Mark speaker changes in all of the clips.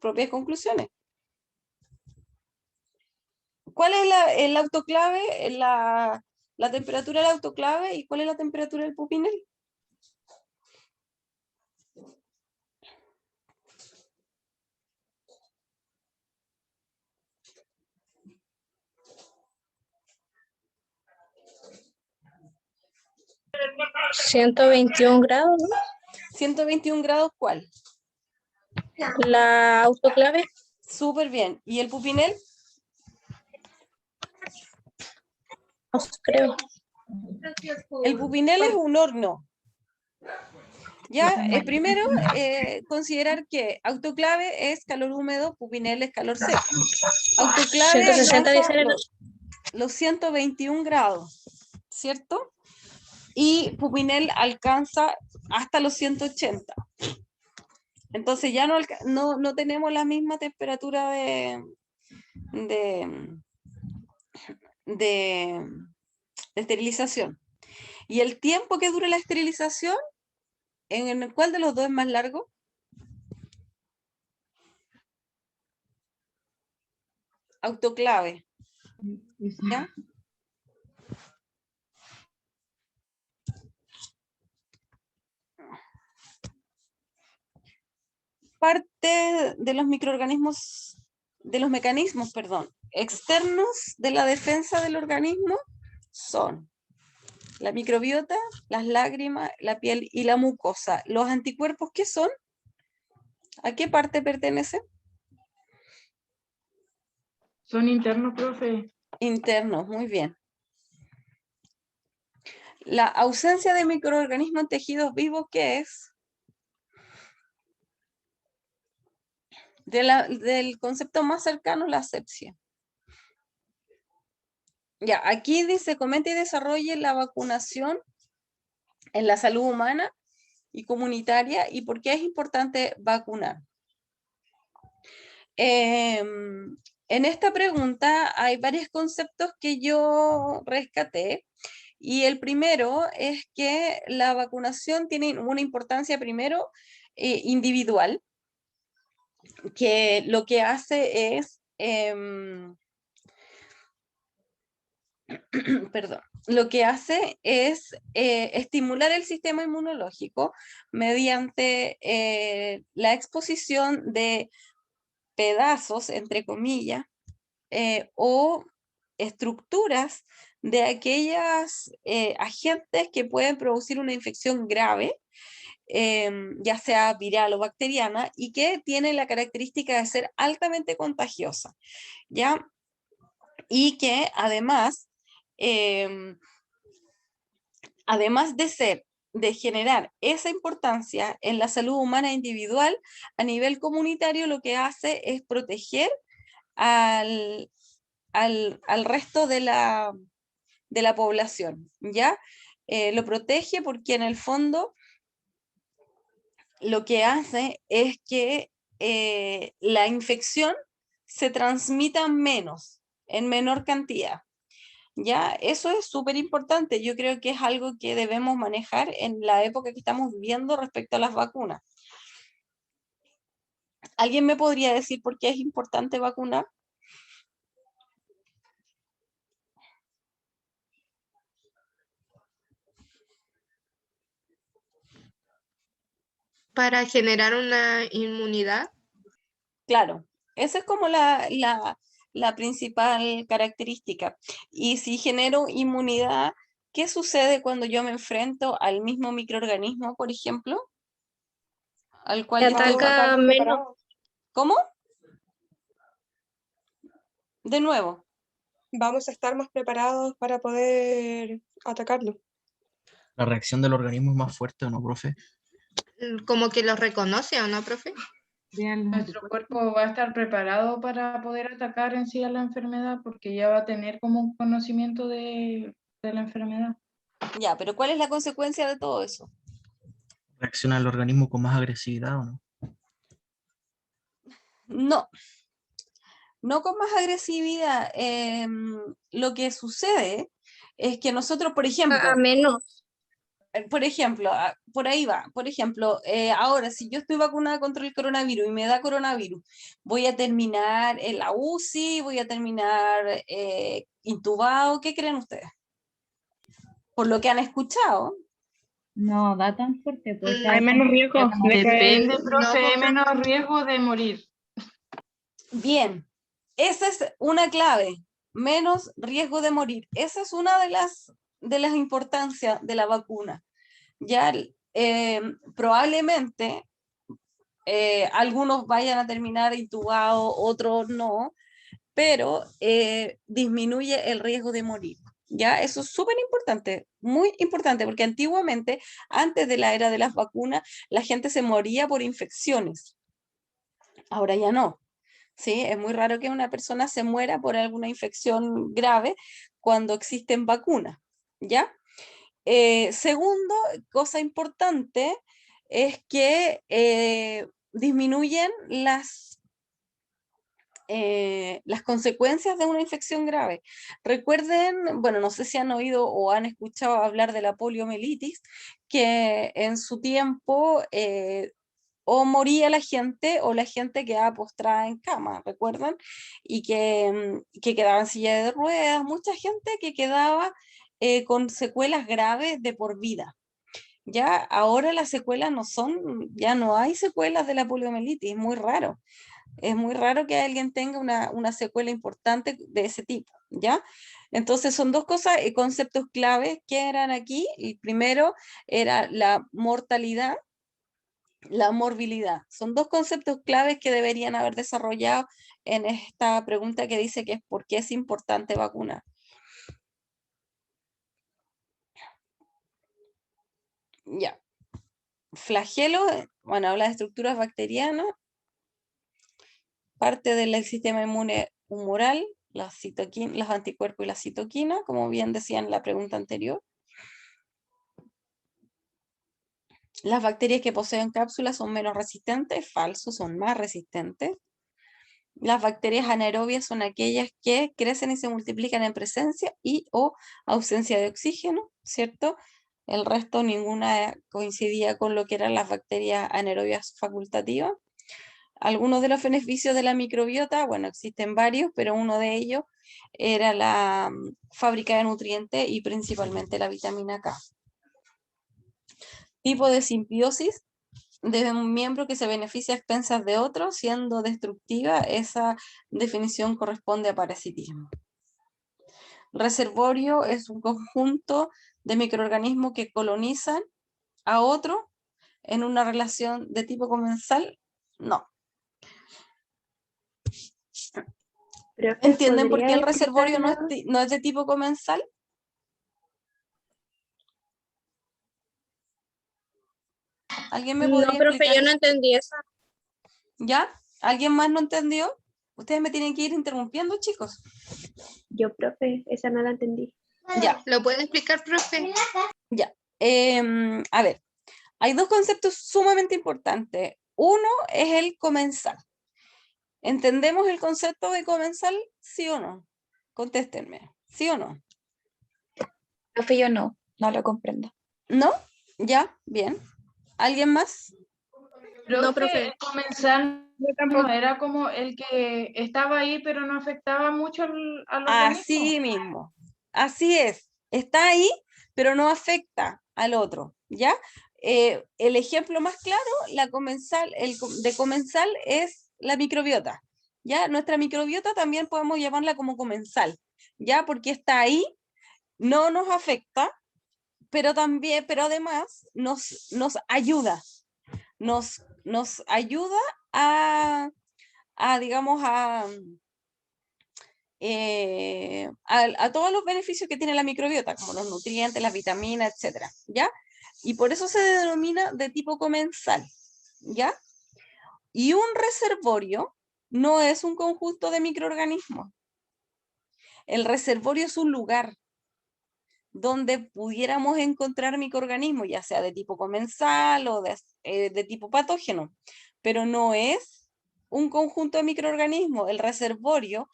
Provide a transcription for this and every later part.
Speaker 1: propias conclusiones. ¿Cuál es el autoclave, la temperatura del autoclave y cuál es la temperatura del pupinel?
Speaker 2: ¿121 grados, no?
Speaker 1: 121 grados, ¿cuál?
Speaker 2: La autoclave.
Speaker 1: Súper bien. ¿Y el pupinel?
Speaker 2: No creo.
Speaker 1: El pupinel es un horno. Ya, primero, considerar que autoclave es calor húmedo, pupinel es calor seco. Autoclave
Speaker 2: 160
Speaker 1: alcanza
Speaker 2: dicen.
Speaker 1: los 121 grados, ¿cierto? Y pupinel alcanza hasta los 180. Entonces ya no tenemos la misma temperatura de esterilización. ¿Y el tiempo que dure la esterilización? ¿En el cuál de los dos es más largo? Autoclave. ¿Ya? Parte de los microorganismos, de los mecanismos, perdón, externos de la defensa del organismo son la microbiota, las lágrimas, la piel y la mucosa. ¿Los anticuerpos qué son? ¿A qué parte pertenecen?
Speaker 3: Son internos, profe.
Speaker 1: Internos, muy bien. La ausencia de microorganismos en tejidos vivos, ¿qué es? Del concepto más cercano, la asepsia. Ya, aquí dice, comenta y desarrolle la vacunación en la salud humana y comunitaria y por qué es importante vacunar. En esta pregunta hay varios conceptos que yo rescaté y el primero es que la vacunación tiene una importancia primero individual, que lo que hace es perdón, lo que hace es estimular el sistema inmunológico mediante la exposición de pedazos, entre comillas, o estructuras de aquellas agentes que pueden producir una infección grave, ya sea viral o bacteriana, y que tiene la característica de ser altamente contagiosa, ¿ya? Y que además de generar esa importancia en la salud humana individual, a nivel comunitario lo que hace es proteger al resto de la población, ¿ya? Lo protege porque en el fondo lo que hace es que la infección se transmita menos, en menor cantidad. Ya, eso es súper importante. Yo creo que es algo que debemos manejar en la época que estamos viviendo respecto a las vacunas. ¿Alguien me podría decir por qué es importante vacunar?
Speaker 4: Para generar una inmunidad.
Speaker 1: Claro, esa es como la principal característica. Y si genero inmunidad, ¿qué sucede cuando yo me enfrento al mismo microorganismo, por ejemplo? Al cual yo estoy...
Speaker 2: Ataca menos.
Speaker 1: ¿Cómo? De nuevo.
Speaker 5: Vamos a estar más preparados para poder atacarlo.
Speaker 6: ¿La reacción del organismo es más fuerte o no, profe?
Speaker 4: Como que lo reconoce, ¿o no, profe?
Speaker 3: Nuestro cuerpo va a estar preparado para poder atacar en sí a la enfermedad porque ya va a tener como un conocimiento de la enfermedad.
Speaker 1: Ya, pero ¿cuál es la consecuencia de todo eso?
Speaker 6: ¿Reacciona el organismo con más agresividad o no?
Speaker 1: No, no con más agresividad. Lo que sucede es que nosotros, por ejemplo,
Speaker 2: A menos.
Speaker 1: por ejemplo, por ahí va, por ejemplo, ahora si yo estoy vacunada contra el coronavirus y me da coronavirus, ¿voy a terminar en la UCI? ¿Voy a terminar intubado? ¿Qué creen ustedes? Por lo que han escuchado.
Speaker 7: No da tan fuerte, pues
Speaker 4: Mm,
Speaker 5: Hay menos riesgo de que
Speaker 3: Depende,
Speaker 4: No,
Speaker 3: profe, hay
Speaker 4: pues,
Speaker 3: menos riesgo de morir.
Speaker 1: Bien, esa es una clave, menos riesgo de morir. Esa es una de las importancias de la vacuna. Ya probablemente algunos vayan a terminar intubados, otros no, pero disminuye el riesgo de morir. ¿Ya? Eso es súper importante, muy importante, porque antiguamente, antes de la era de las vacunas, la gente se moría por infecciones. Ahora ya no. ¿Sí? Es muy raro que una persona se muera por alguna infección grave cuando existen vacunas. ¿Ya? Segundo, cosa importante, es que disminuyen las consecuencias de una infección grave. Recuerden, bueno, no sé si han oído o han escuchado hablar de la poliomielitis, que en su tiempo o moría la gente o la gente quedaba postrada en cama, ¿recuerdan? Y que quedaba en silla de ruedas, mucha gente que quedaba con secuelas graves de por vida. Ya ahora las secuelas no son, ya no hay secuelas de la poliomielitis, es muy raro. Es muy raro que alguien tenga una secuela importante de ese tipo, ¿ya? Entonces son dos cosas, conceptos claves que eran aquí. El primero era la mortalidad, la morbilidad. Son dos conceptos claves que deberían haber desarrollado en esta pregunta que dice que es por qué es importante vacunar. Ya. Flagelo, bueno, habla de estructuras bacterianas, parte del sistema inmune humoral, los anticuerpos y la citoquina, como bien decía en la pregunta anterior. Las bacterias que poseen cápsulas son menos resistentes, falso, son más resistentes. Las bacterias anaerobias son aquellas que crecen y se multiplican en presencia y o ausencia de oxígeno, ¿cierto? El resto ninguna coincidía con lo que eran las bacterias anaerobias facultativas. Algunos de los beneficios de la microbiota, bueno, existen varios, pero uno de ellos era la fábrica de nutrientes y principalmente la vitamina K. Tipo de simbiosis de un miembro que se beneficia a expensas de otro, siendo destructiva, esa definición corresponde a parasitismo. Reservorio es un conjunto de microorganismos que colonizan a otro en una relación de tipo comensal. No. ¿Entienden por qué el reservorio no es de tipo comensal? ¿Alguien me
Speaker 2: No,
Speaker 1: podría
Speaker 2: profe,
Speaker 1: explicar
Speaker 2: yo no
Speaker 1: eso?
Speaker 2: entendí eso.
Speaker 1: ¿Ya? ¿Alguien más no entendió? Ustedes me tienen que ir interrumpiendo, chicos.
Speaker 2: Yo, profe, esa no la entendí.
Speaker 1: Ya,
Speaker 4: ¿lo puede explicar, profe?
Speaker 1: ya. A ver, hay dos conceptos sumamente importantes. Uno es el comensal. ¿Entendemos el concepto de comensal? ¿Sí o no? Contéstenme. ¿Sí o no?
Speaker 8: Profe, yo no lo comprendo.
Speaker 1: ¿No? ¿Ya? Bien. ¿Alguien más?
Speaker 2: No, profe.
Speaker 3: El comensal no era como el que estaba ahí, pero no afectaba mucho al organismo.
Speaker 1: Así mismo. Así es. Está ahí, pero no afecta al otro. ¿Ya? El ejemplo más claro, de comensal es la microbiota. ¿Ya? Nuestra microbiota también podemos llamarla como comensal. ¿Ya? Porque está ahí, no nos afecta, pero además nos ayuda. Nos ayuda a digamos, a todos los beneficios que tiene la microbiota, como los nutrientes, las vitaminas, etcétera, ¿ya? Y por eso se denomina de tipo comensal, ¿ya? Y un reservorio no es un conjunto de microorganismos. El reservorio es un lugar donde pudiéramos encontrar microorganismos, ya sea de tipo comensal o de tipo patógeno, pero no es un conjunto de microorganismos. El reservorio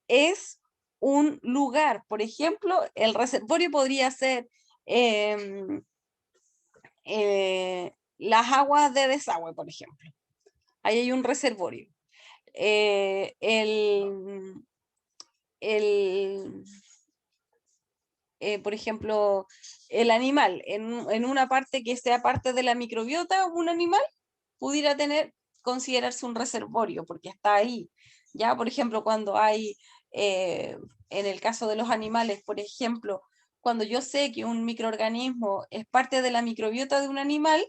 Speaker 1: es un lugar. Por ejemplo, el reservorio podría ser las aguas de desagüe, por ejemplo. Ahí hay un reservorio. Por ejemplo, el animal, en una parte que sea parte de la microbiota, un animal pudiera considerarse un reservorio, porque está ahí. Ya, por ejemplo, cuando hay, en el caso de los animales, por ejemplo, cuando yo sé que un microorganismo es parte de la microbiota de un animal,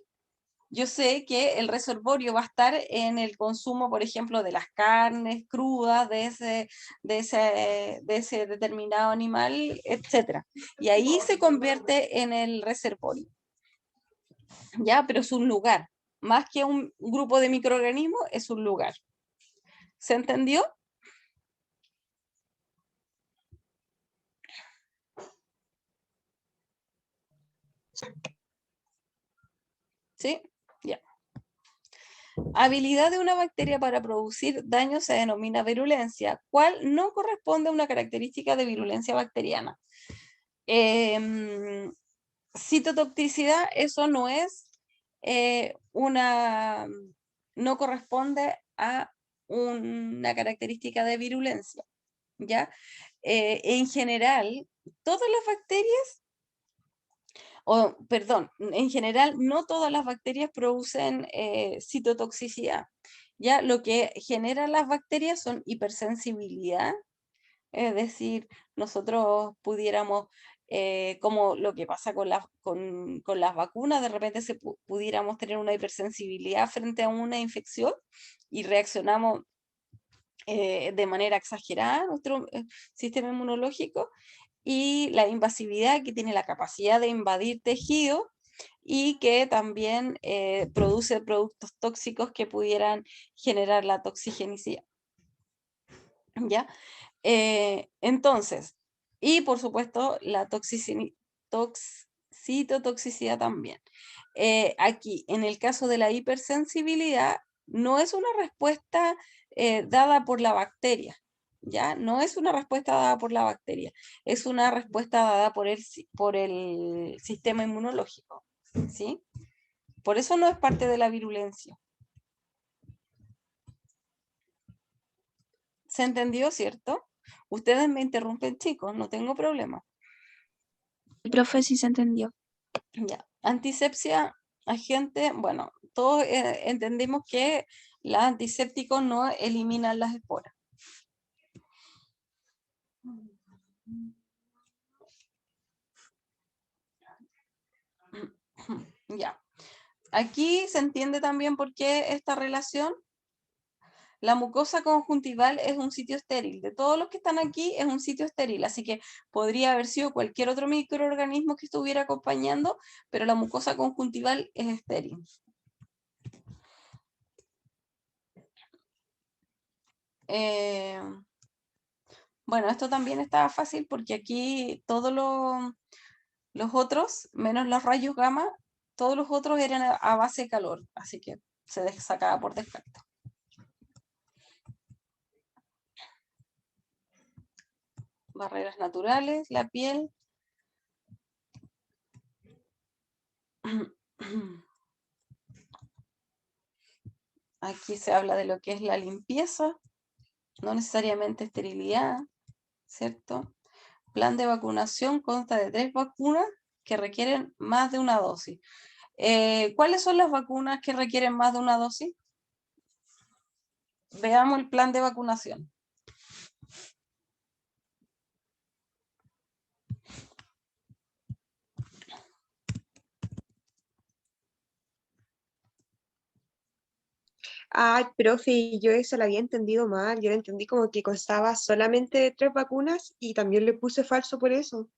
Speaker 1: yo sé que el reservorio va a estar en el consumo, por ejemplo, de las carnes crudas de ese determinado animal, etc. Y ahí se convierte en el reservorio. Ya, pero es un lugar. Más que un grupo de microorganismos, es un lugar. ¿Se entendió? ¿Sí? Ya. Habilidad de una bacteria para producir daño se denomina virulencia, cual no corresponde a una característica de virulencia bacteriana. Citotoxicidad, eso no es no corresponde a una característica de virulencia, ¿ya? En general, todas las bacterias, perdón, en general no todas las bacterias producen citotoxicidad, ¿ya? Lo que generan las bacterias son hipersensibilidad, es decir, nosotros pudiéramos, como lo que pasa con las vacunas, de repente pudiéramos tener una hipersensibilidad frente a una infección y reaccionamos de manera exagerada a nuestro sistema inmunológico, y la invasividad, que tiene la capacidad de invadir tejidos y que también produce productos tóxicos que pudieran generar la toxigenicidad. ¿Ya? Entonces, y por supuesto la citotoxicidad también. Aquí, en el caso de la hipersensibilidad, no es una respuesta dada por la bacteria, ¿ya? No es una respuesta dada por la bacteria, es una respuesta dada por el sistema inmunológico, ¿sí? Por eso no es parte de la virulencia. ¿Se entendió, cierto? Ustedes me interrumpen, chicos, no tengo problema.
Speaker 8: Profe, sí se entendió.
Speaker 1: Ya. Antisepsia, agente, bueno, todos entendimos que los antisépticos no eliminan las esporas. Ya. Aquí se entiende también por qué esta relación. La mucosa conjuntival es un sitio estéril. De todos los que están aquí es un sitio estéril, así que podría haber sido cualquier otro microorganismo que estuviera acompañando, pero la mucosa conjuntival es estéril. Bueno, esto también estaba fácil porque aquí todos los otros, menos los rayos gamma, todos los otros eran a base de calor, así que se sacaba por descarte. Barreras naturales, la piel. Aquí se habla de lo que es la limpieza, no necesariamente esterilidad, ¿cierto? Plan de vacunación consta de 3 vacunas que requieren más de una dosis. ¿Cuáles son las vacunas que requieren más de una dosis? Veamos el plan de vacunación.
Speaker 5: Ay, profe, yo eso lo había entendido mal. Yo lo entendí como que constaba solamente de 3 vacunas y también le puse falso por eso.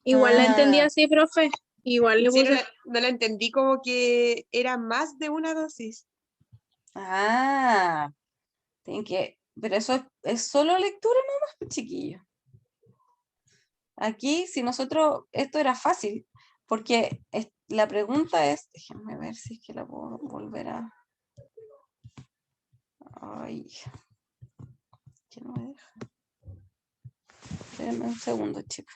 Speaker 2: Igual la entendí
Speaker 1: Ah,
Speaker 2: así, profe. Igual le
Speaker 5: Sí,
Speaker 2: puse.
Speaker 5: no lo entendí como que era más de una dosis.
Speaker 1: pero eso es solo lectura nomás, pues, chiquillos. Aquí, si nosotros, esto era fácil, porque la pregunta es, déjenme ver si es que la puedo volver a... Ay, que no me deja. Espérenme un segundo, chicos.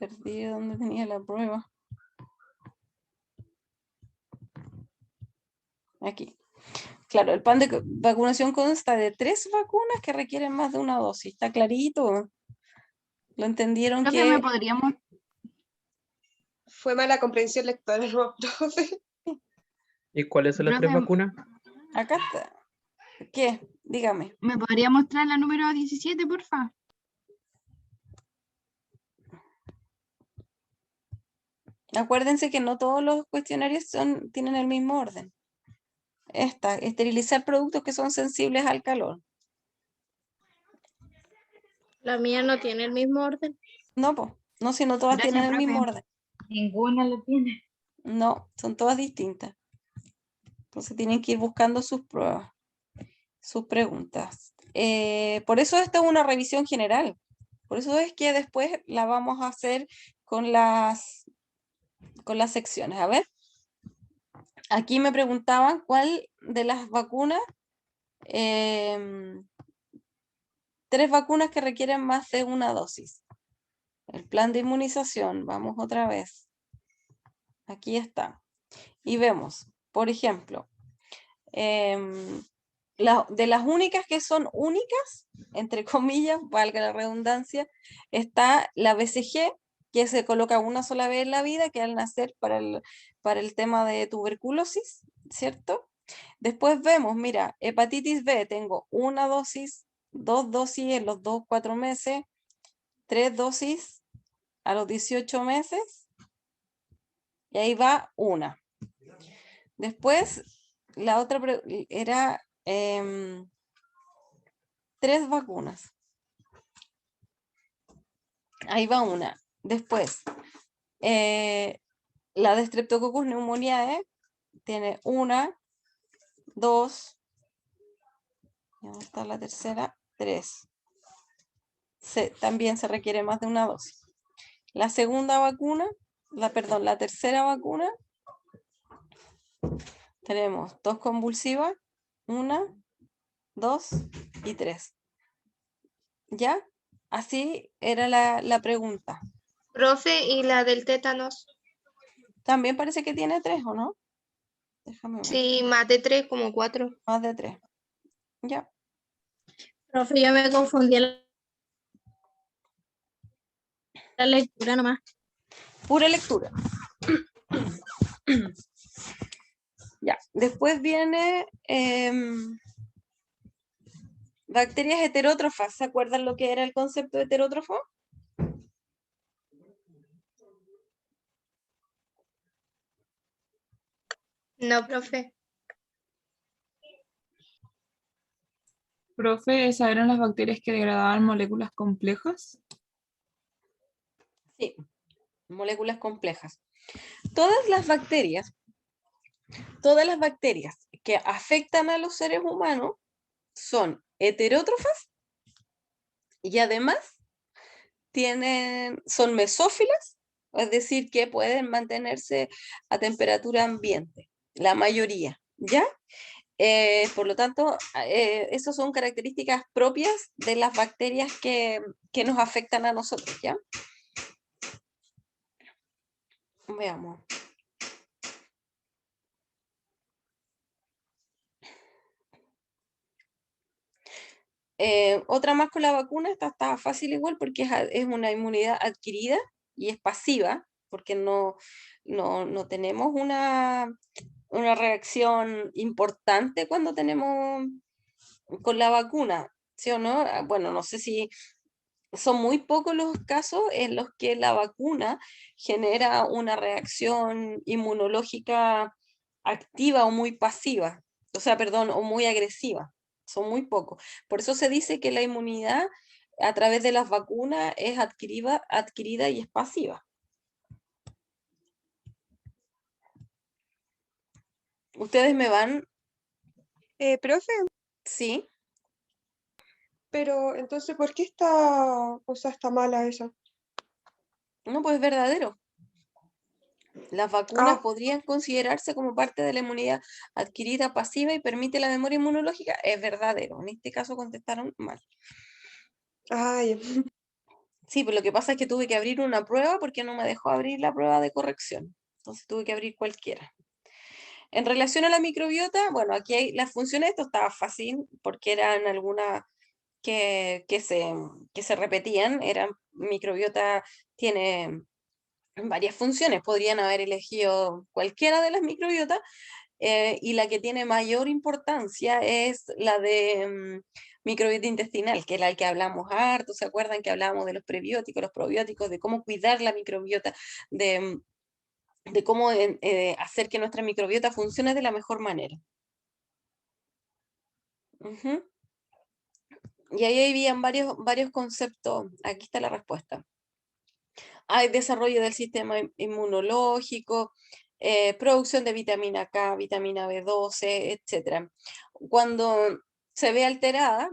Speaker 1: Perdí donde tenía la prueba. Aquí. Claro, el plan de vacunación consta de 3 vacunas que requieren más de una dosis. ¿Está clarito? ¿Lo entendieron
Speaker 7: Profe, ¿me
Speaker 1: que
Speaker 7: podríamos,
Speaker 5: Fue mala comprensión lectora, ¿no, profe?
Speaker 9: ¿Y cuáles son las 3
Speaker 7: profe,
Speaker 9: vacunas?
Speaker 1: acá está? ¿Qué? Dígame.
Speaker 7: ¿me podría mostrar la número 17, porfa?
Speaker 1: Acuérdense que no todos los cuestionarios tienen el mismo orden. Esta, esterilizar productos que son sensibles al calor.
Speaker 2: La mía no tiene el mismo orden.
Speaker 1: No, pues, no, si no todas
Speaker 7: Gracias,
Speaker 1: tienen el
Speaker 7: profe.
Speaker 1: mismo orden.
Speaker 7: Ninguna lo tiene.
Speaker 1: No, son todas distintas. Entonces tienen que ir buscando sus pruebas, sus preguntas. Por eso esta es una revisión general. Por eso es que después la vamos a hacer con las secciones. A ver, aquí me preguntaban cuál de las vacunas, 3 vacunas que requieren más de una dosis. El plan de inmunización, vamos otra vez. Aquí está. Y vemos, por ejemplo, de las únicas que son únicas, entre comillas, valga la redundancia, está la BCG, que se coloca una sola vez en la vida, que al nacer para el tema de tuberculosis, ¿cierto? Después vemos, mira, hepatitis B, tengo 1 dosis, 2 dosis en los 4 meses, 3 dosis a los 18 meses, y ahí va una. Después, la otra era 3 vacunas. Ahí va una. Después, la de Streptococcus pneumoniae tiene 1, 2, y ¿dónde está la tercera? 3. También se requiere más de una dosis. La segunda vacuna, la tercera vacuna, tenemos 2 convulsivas, 1, 2 y 3. ¿Ya? Así era la pregunta.
Speaker 4: Profe, ¿y la del tétanos?
Speaker 1: También parece que tiene 3, ¿o no? Déjame ver.
Speaker 4: Sí, más de 3, como 4.
Speaker 1: Más de 3. Ya.
Speaker 2: Profe, yo me confundí en la lectura nomás.
Speaker 1: Pura lectura. Ya. Después viene bacterias heterótrofas. ¿Se acuerdan lo que era el concepto de heterótrofo?
Speaker 4: No, profe.
Speaker 10: Profe, ¿esas eran las bacterias que degradaban moléculas complejas?
Speaker 1: Sí. Moléculas complejas. Todas las bacterias que afectan a los seres humanos son heterótrofas y además son mesófilas, es decir, que pueden mantenerse a temperatura ambiente, la mayoría, ¿ya? Por lo tanto, esas son características propias de las bacterias que nos afectan a nosotros, ¿ya? Veamos. Otra más con la vacuna, esta está fácil igual porque es una inmunidad adquirida y es pasiva, porque no tenemos una reacción importante cuando tenemos con la vacuna, ¿sí o no? Bueno, no sé si son muy pocos los casos en los que la vacuna genera una reacción inmunológica activa o muy pasiva, o sea, perdón, o muy agresiva. Son muy pocos. Por eso se dice que la inmunidad a través de las vacunas es adquirida y es pasiva. ¿Ustedes me van?
Speaker 5: Profe,
Speaker 1: Sí.
Speaker 5: pero entonces, ¿por qué está mala esa?
Speaker 1: No, pues es verdadero. Las vacunas
Speaker 5: Ah,
Speaker 1: podrían considerarse como parte de la inmunidad adquirida pasiva y permite la memoria inmunológica. Es verdadero. En este caso contestaron mal.
Speaker 5: ay,
Speaker 1: Sí, pero lo que pasa es que tuve que abrir una prueba porque no me dejó abrir la prueba de corrección. Entonces tuve que abrir cualquiera. En relación a la microbiota, bueno, aquí hay las funciones, esto estaba fácil porque eran algunas que se repetían. Microbiota tiene varias funciones, podrían haber elegido cualquiera de las microbiotas, y la que tiene mayor importancia es la de microbiota intestinal, que es la que hablamos harto. ¿Se acuerdan que hablábamos de los prebióticos, los probióticos, de cómo cuidar la microbiota, de cómo hacer que nuestra microbiota funcione de la mejor manera? Ujú. Y ahí habían varios conceptos. Aquí está la respuesta. Hay desarrollo del sistema inmunológico, producción de vitamina K, vitamina B12, etc. Cuando se ve alterada,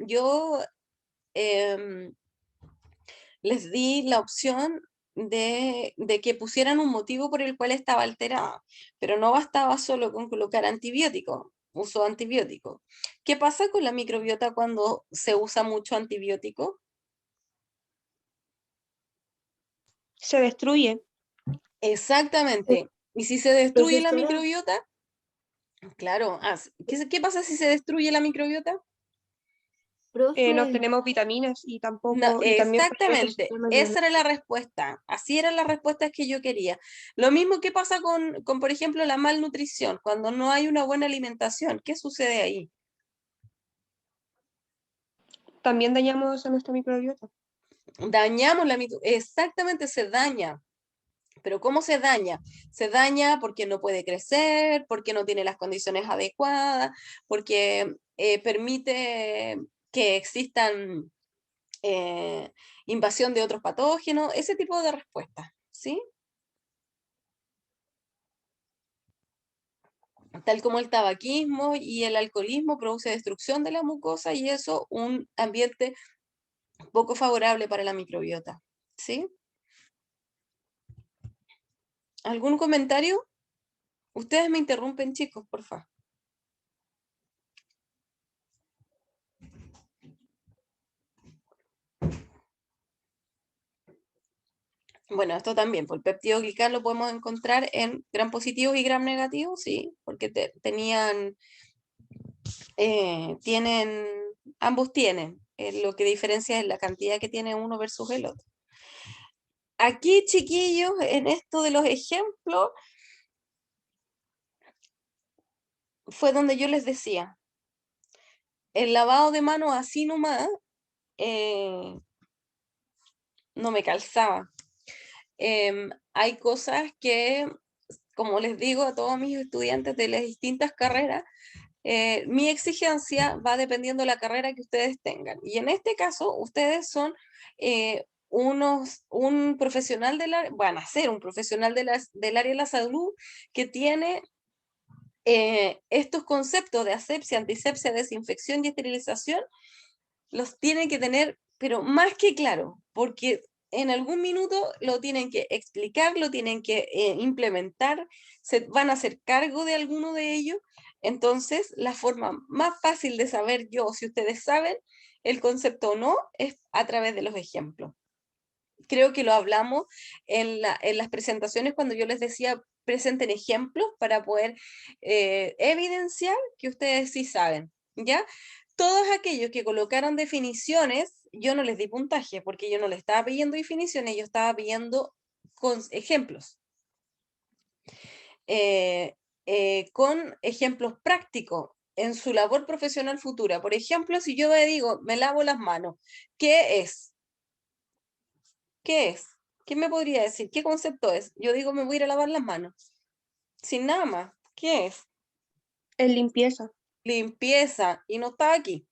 Speaker 1: yo les di la opción de que pusieran un motivo por el cual estaba alterada, pero no bastaba solo con colocar antibiótico, uso antibiótico. ¿Qué pasa con la microbiota cuando se usa mucho antibiótico?
Speaker 5: Se destruye.
Speaker 1: Exactamente. Y si se destruye la
Speaker 2: Profesora.
Speaker 1: microbiota, claro, ¿qué pasa si se destruye la microbiota?
Speaker 5: No
Speaker 2: Profe,
Speaker 5: obtenemos vitaminas y
Speaker 1: No,
Speaker 5: tampoco, y también probablemente el
Speaker 1: exactamente,
Speaker 5: sistema
Speaker 1: esa era la
Speaker 5: inmunológico.
Speaker 1: respuesta. Así eran las respuestas que yo quería. Lo mismo que pasa con, por ejemplo, la malnutrición, cuando no hay una buena alimentación. ¿Qué sucede ahí?
Speaker 5: También dañamos a nuestra microbiota.
Speaker 1: Dañamos la microbiota, exactamente, se daña. Pero ¿cómo se daña? Se daña porque no puede crecer, porque no tiene las condiciones adecuadas, porque permite que existan invasión de otros patógenos, ese tipo de respuestas, ¿sí? Tal como el tabaquismo y el alcoholismo produce destrucción de la mucosa, y eso un ambiente poco favorable para la microbiota, ¿sí? ¿Algún comentario? Ustedes me interrumpen, chicos, por favor. Bueno, esto también, por el péptido glical lo podemos encontrar en gram positivos y gram negativos, sí, porque ambos tienen, lo que diferencia es la cantidad que tiene uno versus el otro. Aquí, chiquillos, en esto de los ejemplos, fue donde yo les decía, el lavado de manos así nomás no me calzaba. Hay cosas que, como les digo a todos mis estudiantes de las distintas carreras, mi exigencia va dependiendo de la carrera que ustedes tengan. Y en este caso, ustedes son un profesional van a ser un profesional del área de la salud que tiene estos conceptos de asepsia, antisepsia, desinfección y esterilización, los tienen que tener, pero más que claro, porque en algún minuto lo tienen que explicar, lo tienen que implementar, se van a hacer cargo de alguno de ellos. Entonces, la forma más fácil de saber yo si ustedes saben el concepto o no es a través de los ejemplos. Creo que lo hablamos en las presentaciones cuando yo les decía presenten ejemplos para poder evidenciar que ustedes sí saben, ¿ya? Todos aquellos que colocaron definiciones, yo no les di puntaje porque yo no les estaba pidiendo definiciones, yo estaba pidiendo ejemplos. Con ejemplos prácticos en su labor profesional futura. Por ejemplo, si yo me digo, me lavo las manos, ¿qué es? ¿Qué es? ¿Quién me podría decir? ¿Qué concepto es? Yo digo, me voy a ir a lavar las manos. Sin nada más. ¿Qué es?
Speaker 5: Es limpieza.
Speaker 1: Limpieza. Y no está aquí.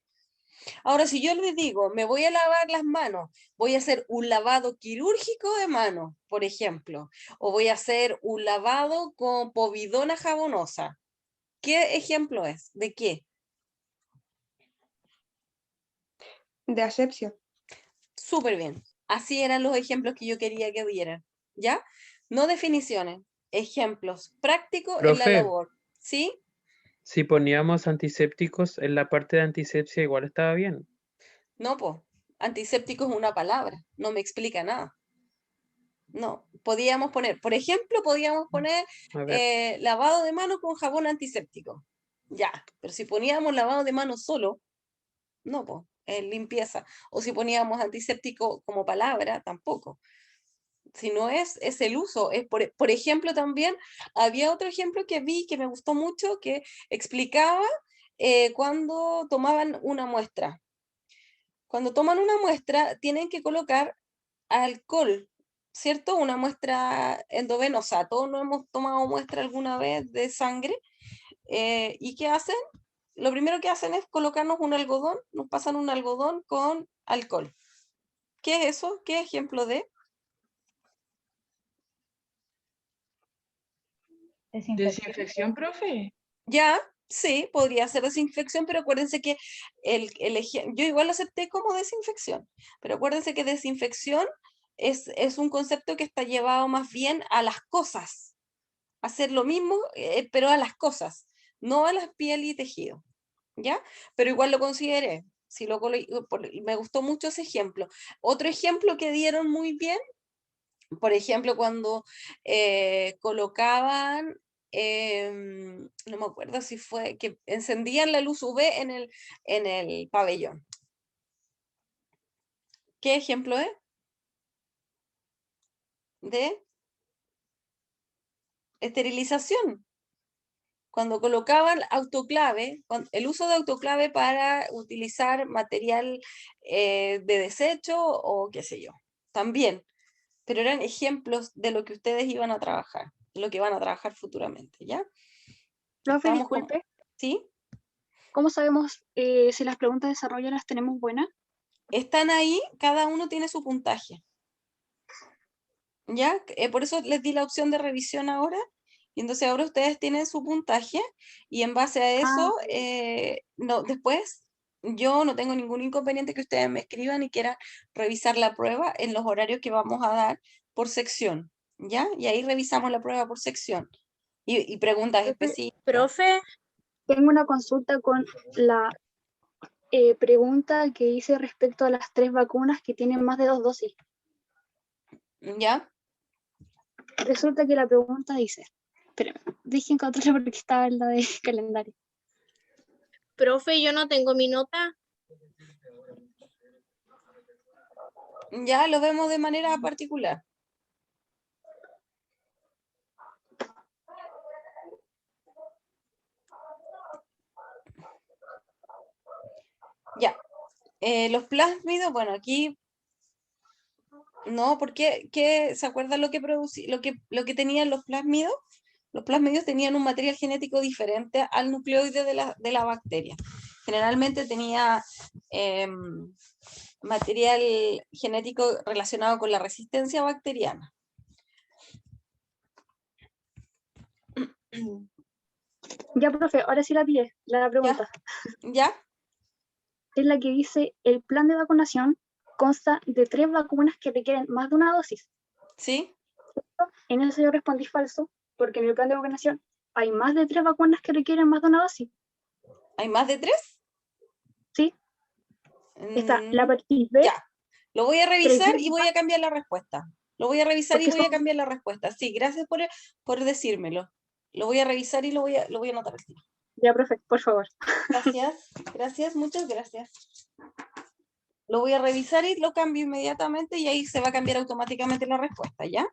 Speaker 1: Ahora, si yo les digo, me voy a lavar las manos, voy a hacer un lavado quirúrgico de manos, por ejemplo, o voy a hacer un lavado con povidona jabonosa. ¿Qué ejemplo es? ¿De qué?
Speaker 5: De asepsia.
Speaker 1: Súper bien. Así eran los ejemplos que yo quería que dieran. ¿Ya? No definiciones, ejemplos prácticos en la
Speaker 9: Profe,
Speaker 1: labor. ¿Sí?
Speaker 9: si poníamos antisépticos en la parte de antisepsia igual estaba bien.
Speaker 1: No, pues. Antiséptico es una palabra, no me explica nada. No, podíamos poner, por ejemplo, podíamos poner
Speaker 9: A ver,
Speaker 1: lavado de manos con jabón antiséptico. Ya, pero si poníamos lavado de manos solo, no, pues, limpieza. O si poníamos antiséptico como palabra, tampoco. Si no es el uso. Es por ejemplo, también había otro ejemplo que vi que me gustó mucho, que explicaba cuando tomaban una muestra. Cuando toman una muestra, tienen que colocar alcohol, ¿cierto? Una muestra endovenosa. Todos no hemos tomado muestra alguna vez de sangre. ¿Y qué hacen? Lo primero que hacen es colocarnos un algodón, nos pasan un algodón con alcohol. ¿Qué es eso? ¿Qué ejemplo de?
Speaker 3: ¿Desinfección, profe?
Speaker 1: Ya, sí, podría ser desinfección, pero acuérdense que yo igual lo acepté como desinfección, pero acuérdense que desinfección es un concepto que está llevado más bien a las cosas, hacer lo mismo, pero a las cosas, no a las piel y tejido, ¿ya? Pero igual lo consideré, si me gustó mucho ese ejemplo. Otro ejemplo que dieron muy bien, por ejemplo, cuando colocaban, no me acuerdo si fue, que encendían la luz UV en el pabellón. ¿Qué ejemplo es? De esterilización. Cuando colocaban autoclave, el uso de autoclave para utilizar material de desecho o qué sé yo, también. Pero eran ejemplos de lo que ustedes iban a trabajar, de lo que van a trabajar futuramente, ¿ya?
Speaker 11: Profe,
Speaker 1: Estamos con-
Speaker 11: disculpe,
Speaker 1: ¿Sí?
Speaker 11: ¿cómo sabemos si las preguntas de desarrollo las tenemos buenas?
Speaker 1: Están ahí, cada uno tiene su puntaje, ¿ya? Por eso les di la opción de revisión ahora, y entonces ahora ustedes tienen su puntaje, y en base a eso, no, después yo no tengo ningún inconveniente que ustedes me escriban y quieran revisar la prueba en los horarios que vamos a dar por sección, ¿ya? Y ahí revisamos la prueba por sección, y preguntas específicas.
Speaker 2: Profe,
Speaker 11: Tengo una consulta con la pregunta que hice respecto a las 3 vacunas que tienen más de 2 dosis.
Speaker 1: ¿Ya?
Speaker 11: Resulta que la pregunta dice, espérame, deje encontrarla porque estaba en la de calendario.
Speaker 2: profe, yo no tengo mi nota.
Speaker 1: Ya lo vemos de manera particular. Ya. Los plásmidos, bueno, aquí no, porque ¿se acuerdan lo que lo que tenían los plásmidos? Los plásmidos tenían un material genético diferente al nucleoide de la bacteria. Generalmente tenía material genético relacionado con la resistencia bacteriana.
Speaker 11: Ya, profe, ahora sí la pillé, la pregunta.
Speaker 1: ¿Ya?
Speaker 11: Es la que dice, el plan de vacunación consta de 3 vacunas que requieren más de una dosis.
Speaker 1: ¿Sí?
Speaker 11: En eso yo respondí falso, porque en el plan de vacunación hay más de 3 vacunas que requieren más de una dosis.
Speaker 1: ¿Hay más de 3?
Speaker 11: Sí. Está la partir B.
Speaker 1: Ya. Lo voy a revisar y voy a
Speaker 11: 3
Speaker 1: cambiar la respuesta. Lo voy a revisar y
Speaker 11: porque
Speaker 1: voy a
Speaker 11: son-
Speaker 1: cambiar la respuesta. Sí, gracias por decírmelo. Lo voy a revisar y lo voy a anotar al tiro.
Speaker 11: Ya, profe, por favor.
Speaker 1: Gracias, muchas gracias. Lo voy a revisar y lo cambio inmediatamente y ahí se va a cambiar automáticamente la respuesta, ¿ya?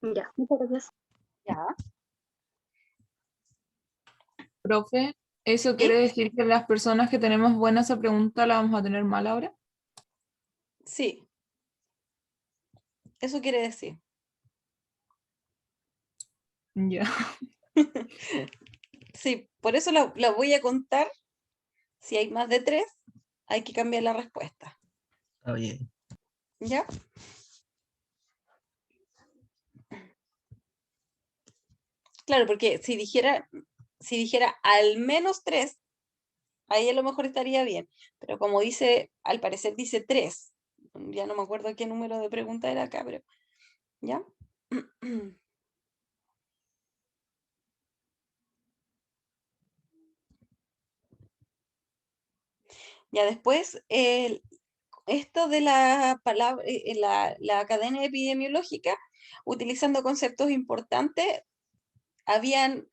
Speaker 11: Ya, muchas gracias.
Speaker 1: Ya.
Speaker 10: Profe, ¿eso quiere decir que las personas que tenemos buena esa pregunta la vamos a tener mal ahora?
Speaker 1: Sí. Eso quiere decir.
Speaker 10: Ya.
Speaker 1: Sí, por eso la voy a contar. Si hay más de 3, hay que cambiar la respuesta.
Speaker 6: Está bien.
Speaker 1: ¿Ya? Claro, porque si dijera al menos 3, ahí a lo mejor estaría bien. Pero como dice, al parecer dice 3. Ya no me acuerdo qué número de pregunta era acá, pero ¿ya? Ya después, esto de la palabra, la cadena epidemiológica, utilizando conceptos importantes, habían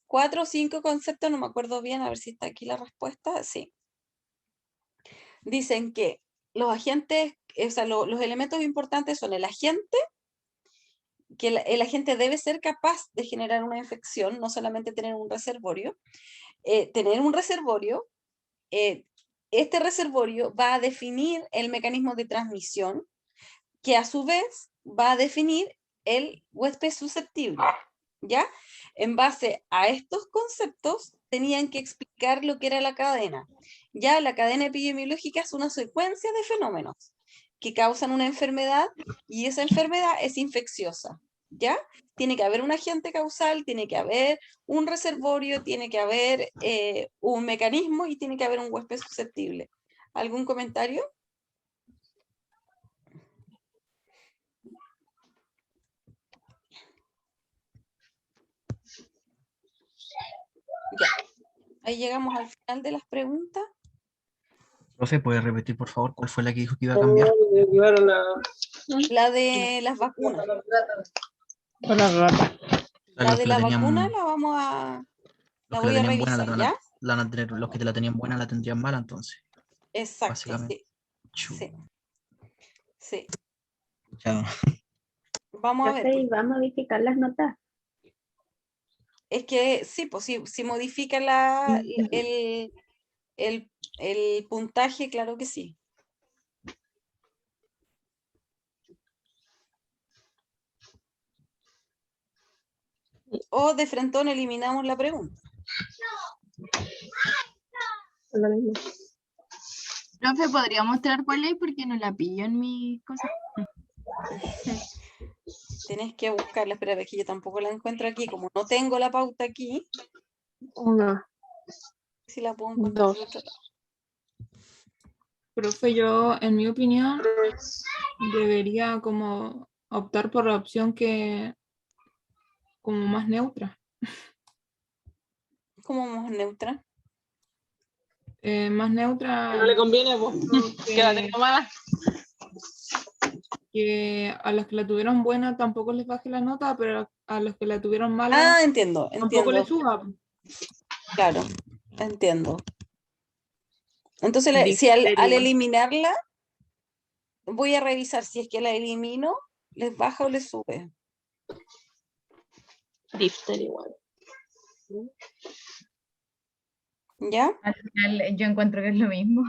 Speaker 1: 4 o 5 conceptos, no me acuerdo bien, a ver si está aquí la respuesta, sí. Dicen que los agentes, o sea, los elementos importantes son el agente, que el agente debe ser capaz de generar una infección, no solamente tener un reservorio. Este reservorio va a definir el mecanismo de transmisión, que a su vez va a definir el huésped susceptible, ¿ya? En base a estos conceptos, tenían que explicar lo que era la cadena. Ya la cadena epidemiológica es una secuencia de fenómenos que causan una enfermedad y esa enfermedad es infecciosa, ¿ya? Tiene que haber un agente causal, tiene que haber un reservorio, tiene que haber un mecanismo y tiene que haber un huésped susceptible. ¿Algún comentario? Ya. Ahí llegamos al final de las preguntas.
Speaker 6: Profe, ¿puede repetir, por favor, cuál fue la que dijo que iba a cambiar?
Speaker 1: La de las vacunas.
Speaker 6: A
Speaker 1: La
Speaker 6: los
Speaker 1: de
Speaker 6: que
Speaker 1: la
Speaker 6: tenían-
Speaker 1: vacuna la vamos a... La
Speaker 6: los que
Speaker 1: voy a
Speaker 6: tenían buena
Speaker 1: revisar,
Speaker 6: la
Speaker 1: ¿ya?
Speaker 6: van a tener, los que te la tenían buena la tendrían mala, entonces,
Speaker 1: Exacto,
Speaker 6: básicamente.
Speaker 1: sí. Sí. Sí.
Speaker 6: Ya.
Speaker 1: Vamos a ver.
Speaker 11: Profe, ¿y va a modificar las notas?
Speaker 1: Es que sí, pues si modifica el puntaje, claro que sí. O de frentón eliminamos la pregunta.
Speaker 7: Profe, ¿podría mostrar cuál es? Porque no la pillo en mis cosas.
Speaker 1: Tienes que buscarla, espera, es que yo tampoco la encuentro aquí. Como no tengo la pauta aquí,
Speaker 4: 1,
Speaker 1: si la puedo encontrar
Speaker 4: 2,
Speaker 1: por otro lado.
Speaker 10: Profe, yo, en mi opinión,
Speaker 4: 3.
Speaker 10: debería como optar por la opción que como más neutra.
Speaker 1: ¿Cómo más neutra?
Speaker 10: Más neutra.
Speaker 3: No le conviene, pues, que la tenga mala.
Speaker 10: Que a los que la tuvieron buena tampoco les baje la nota, pero a los que la tuvieron mala
Speaker 1: Ah, entiendo,
Speaker 10: tampoco les
Speaker 1: entiendo.
Speaker 10: suba.
Speaker 1: Claro, entiendo. Entonces, si al eliminarla, voy a revisar si es que la elimino, ¿les baja o les sube?
Speaker 4: Difter igual.
Speaker 1: ¿Ya?
Speaker 7: Al final yo encuentro que es lo mismo.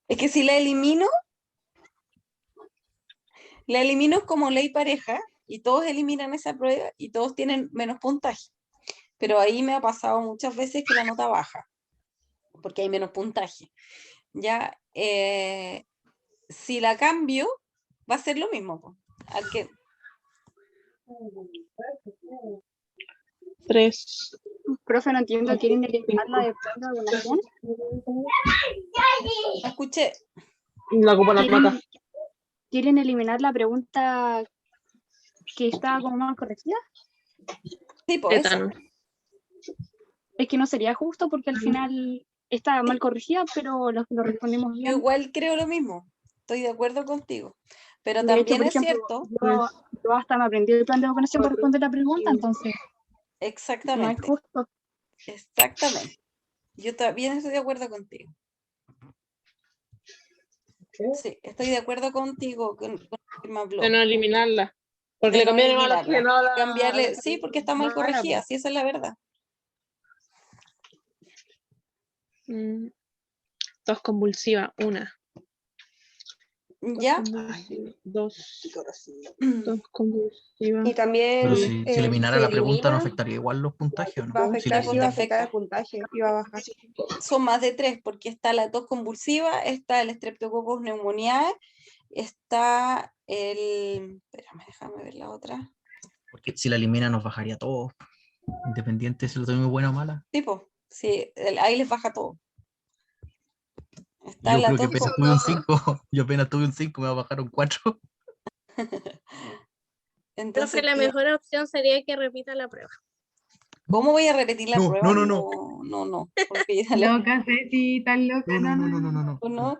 Speaker 1: Es que si la elimino como ley pareja y todos eliminan esa prueba y todos tienen menos puntaje. Pero ahí me ha pasado muchas veces que la nota baja, porque hay menos puntaje. Ya, si la cambio, va a ser lo mismo, po. Al que
Speaker 4: 3.
Speaker 11: Profe, no entiendo, ¿quieren eliminarla de prueba de vacunación?
Speaker 1: no escuché.
Speaker 3: La ocupo las notas.
Speaker 11: ¿Quieren eliminar la pregunta que está como mal corregida?
Speaker 1: Sí, pues eso.
Speaker 4: Tétano.
Speaker 11: Es que no sería justo porque al final está mal corregida, pero los que lo respondimos
Speaker 1: Yo
Speaker 11: bien.
Speaker 1: igual creo lo mismo. Estoy de acuerdo contigo. Pero
Speaker 11: De hecho,
Speaker 1: también
Speaker 11: por
Speaker 1: es
Speaker 11: ejemplo,
Speaker 1: cierto,
Speaker 11: yo hasta me aprendí el plan de vacunación para responder la pregunta, entonces no es
Speaker 1: exactamente,
Speaker 11: justo.
Speaker 1: exactamente. Yo también estoy de acuerdo contigo. Sí, estoy de acuerdo contigo con el que me habló.
Speaker 3: De no eliminarla. Porque
Speaker 1: De
Speaker 3: le
Speaker 1: no
Speaker 3: cambiaron a la
Speaker 1: eliminarla.
Speaker 3: que no la.
Speaker 1: Cambiarle, sí, porque está mal
Speaker 3: mala,
Speaker 1: corregida, sí, esa es la verdad.
Speaker 4: Tos convulsiva, 1.
Speaker 1: ¿Ya?
Speaker 4: 2. Tos convulsiva.
Speaker 5: Y también
Speaker 6: Pero si eliminara
Speaker 5: se
Speaker 6: la pregunta, ¿no
Speaker 5: elimina,
Speaker 6: afectaría igual los puntajes o no?
Speaker 5: va a
Speaker 6: Si
Speaker 5: afectar,
Speaker 6: la
Speaker 5: sí, va a
Speaker 1: afecta.
Speaker 5: afectar el puntaje, iba a bajar.
Speaker 1: Son más de 3, porque está la tos convulsiva, está el Streptococcus pneumoniae, está el... Espérame, déjame ver la otra.
Speaker 6: Porque si la elimina nos bajaría todo, independiente si lo tengo buena o mala.
Speaker 1: Tipo, sí, ahí les baja todo. Está
Speaker 6: Yo
Speaker 1: la
Speaker 6: creo que
Speaker 1: tos
Speaker 6: apenas tuve un 5, yo apenas tuve un 5, me va a bajar un 4.
Speaker 1: Entonces,
Speaker 2: Profe, la mejor opción sería que repita la prueba.
Speaker 1: ¿Cómo voy a repetir la
Speaker 6: No,
Speaker 1: prueba?
Speaker 6: no, no, no.
Speaker 1: No, porque ya la-
Speaker 3: Loca, Ceci, tan loca.
Speaker 1: ¿o no?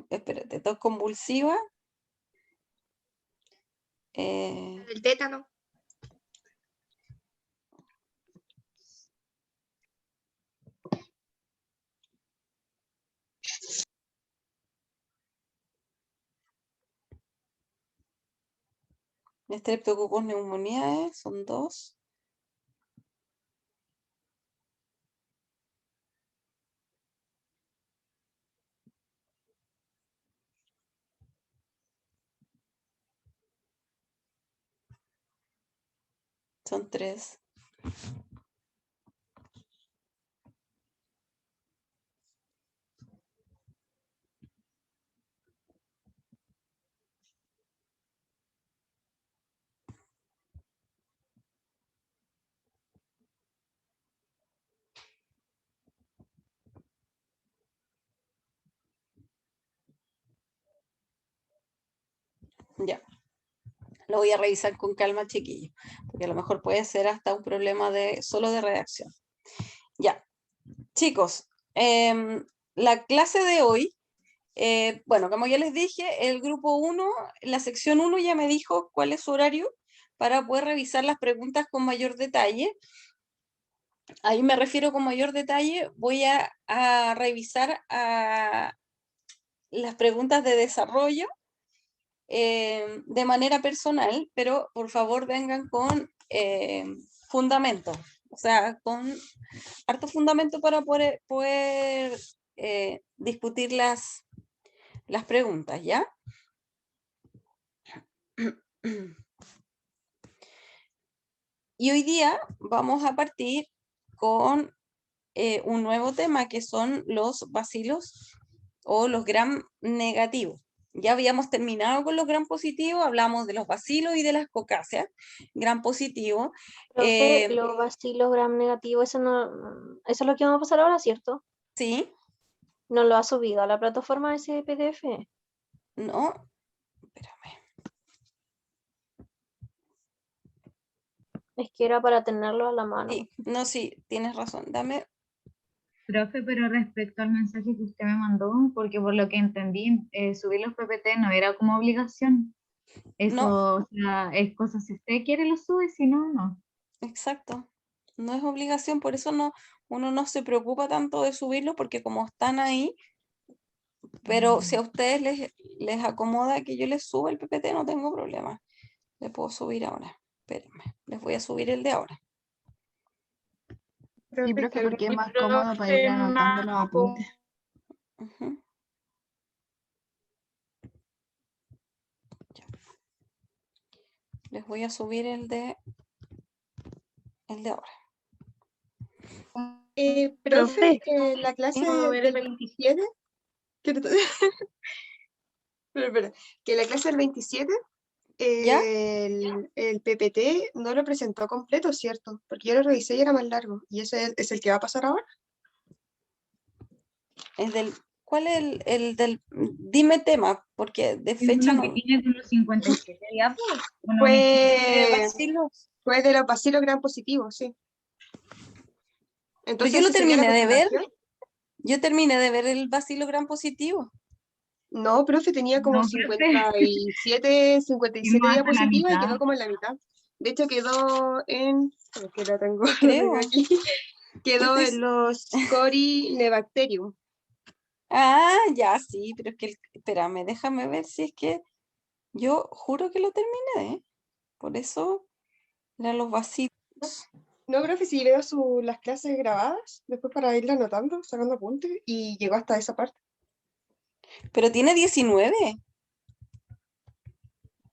Speaker 1: Espérate, tos convulsiva.
Speaker 5: El tétano.
Speaker 1: Estreptococcus pneumoniae, son 2. Son 3. Ya. Lo voy a revisar con calma, chiquillos, porque a lo mejor puede ser hasta un problema solo de redacción. Ya. Chicos, la clase de hoy, bueno, como ya les dije, el grupo 1, la sección 1 ya me dijo cuál es su horario para poder revisar las preguntas con mayor detalle. Ahí me refiero con mayor detalle, voy a revisar las preguntas de desarrollo de manera personal, pero por favor vengan con fundamento, o sea, con harto fundamento para poder discutir las preguntas, ¿ya? Y hoy día vamos a partir con un nuevo tema que son los bacilos o los gram negativos. Ya habíamos terminado con los gram positivos, hablamos de los bacilos y de las cocáceas. Gram positivo.
Speaker 11: Profe, los bacilos gram negativo, eso es lo que vamos a pasar ahora, ¿cierto?
Speaker 1: Sí.
Speaker 11: ¿No lo ha subido a la plataforma ese PDF?
Speaker 1: No, espérame.
Speaker 11: Es que era para tenerlo a la mano.
Speaker 1: Sí, no, sí, tienes razón. Dame.
Speaker 3: Profe, pero respecto al mensaje que usted me mandó, porque por lo que entendí, subir los PPT no era como obligación. Eso,
Speaker 1: No.
Speaker 3: o sea, es cosa, si usted quiere lo sube, si no, no.
Speaker 1: Exacto. No es obligación, por eso uno no se preocupa tanto de subirlo, porque como están ahí, pero si a ustedes les acomoda que yo les suba el PPT, no tengo problema. Le puedo subir ahora. Espérenme, les voy a subir el de ahora.
Speaker 7: Sí, profe, porque es más cómodo para ir anotando los apuntes.
Speaker 1: Ujú. Ya. Les voy a subir el de ahora.
Speaker 5: Profe, que la clase
Speaker 3: ¿Puedo ver el
Speaker 5: del 27, espera, que la clase del 27,
Speaker 1: ¿Ya?
Speaker 5: el PPT no lo presentó completo, ¿cierto? Porque yo lo revisé y era más largo. ¿Y ese es el que va a pasar ahora?
Speaker 1: ¿Cuál es el del? Dime tema, porque de
Speaker 3: Es
Speaker 1: fecha
Speaker 3: uno
Speaker 1: no.
Speaker 3: que tiene como 57 diapos. ¿O no?
Speaker 5: Fue de los bacilos gram positivos, sí.
Speaker 1: Pero
Speaker 5: Entonces,
Speaker 1: yo lo
Speaker 5: ¿esa sería la
Speaker 1: terminé de ver.
Speaker 5: presentación?
Speaker 1: Yo terminé de ver el bacilo gram positivo.
Speaker 5: No, profe, tenía como
Speaker 3: No, profe.
Speaker 5: 57
Speaker 3: Fuimos hasta la
Speaker 5: diapositivas y
Speaker 3: mitad.
Speaker 5: quedó como en la mitad. De hecho, quedó en. Que la tengo, la
Speaker 1: Creo.
Speaker 5: tengo aquí. Quedó en los Corynebacterium.
Speaker 1: Ah, ya, sí, pero es que, espérame, déjame ver si es que yo juro que lo terminé, ¿eh? Por eso eran los bacilos.
Speaker 5: No, profe, si veo las clases grabadas, después para irla anotando, sacando apuntes, y llegó hasta esa parte.
Speaker 1: Pero tiene 19.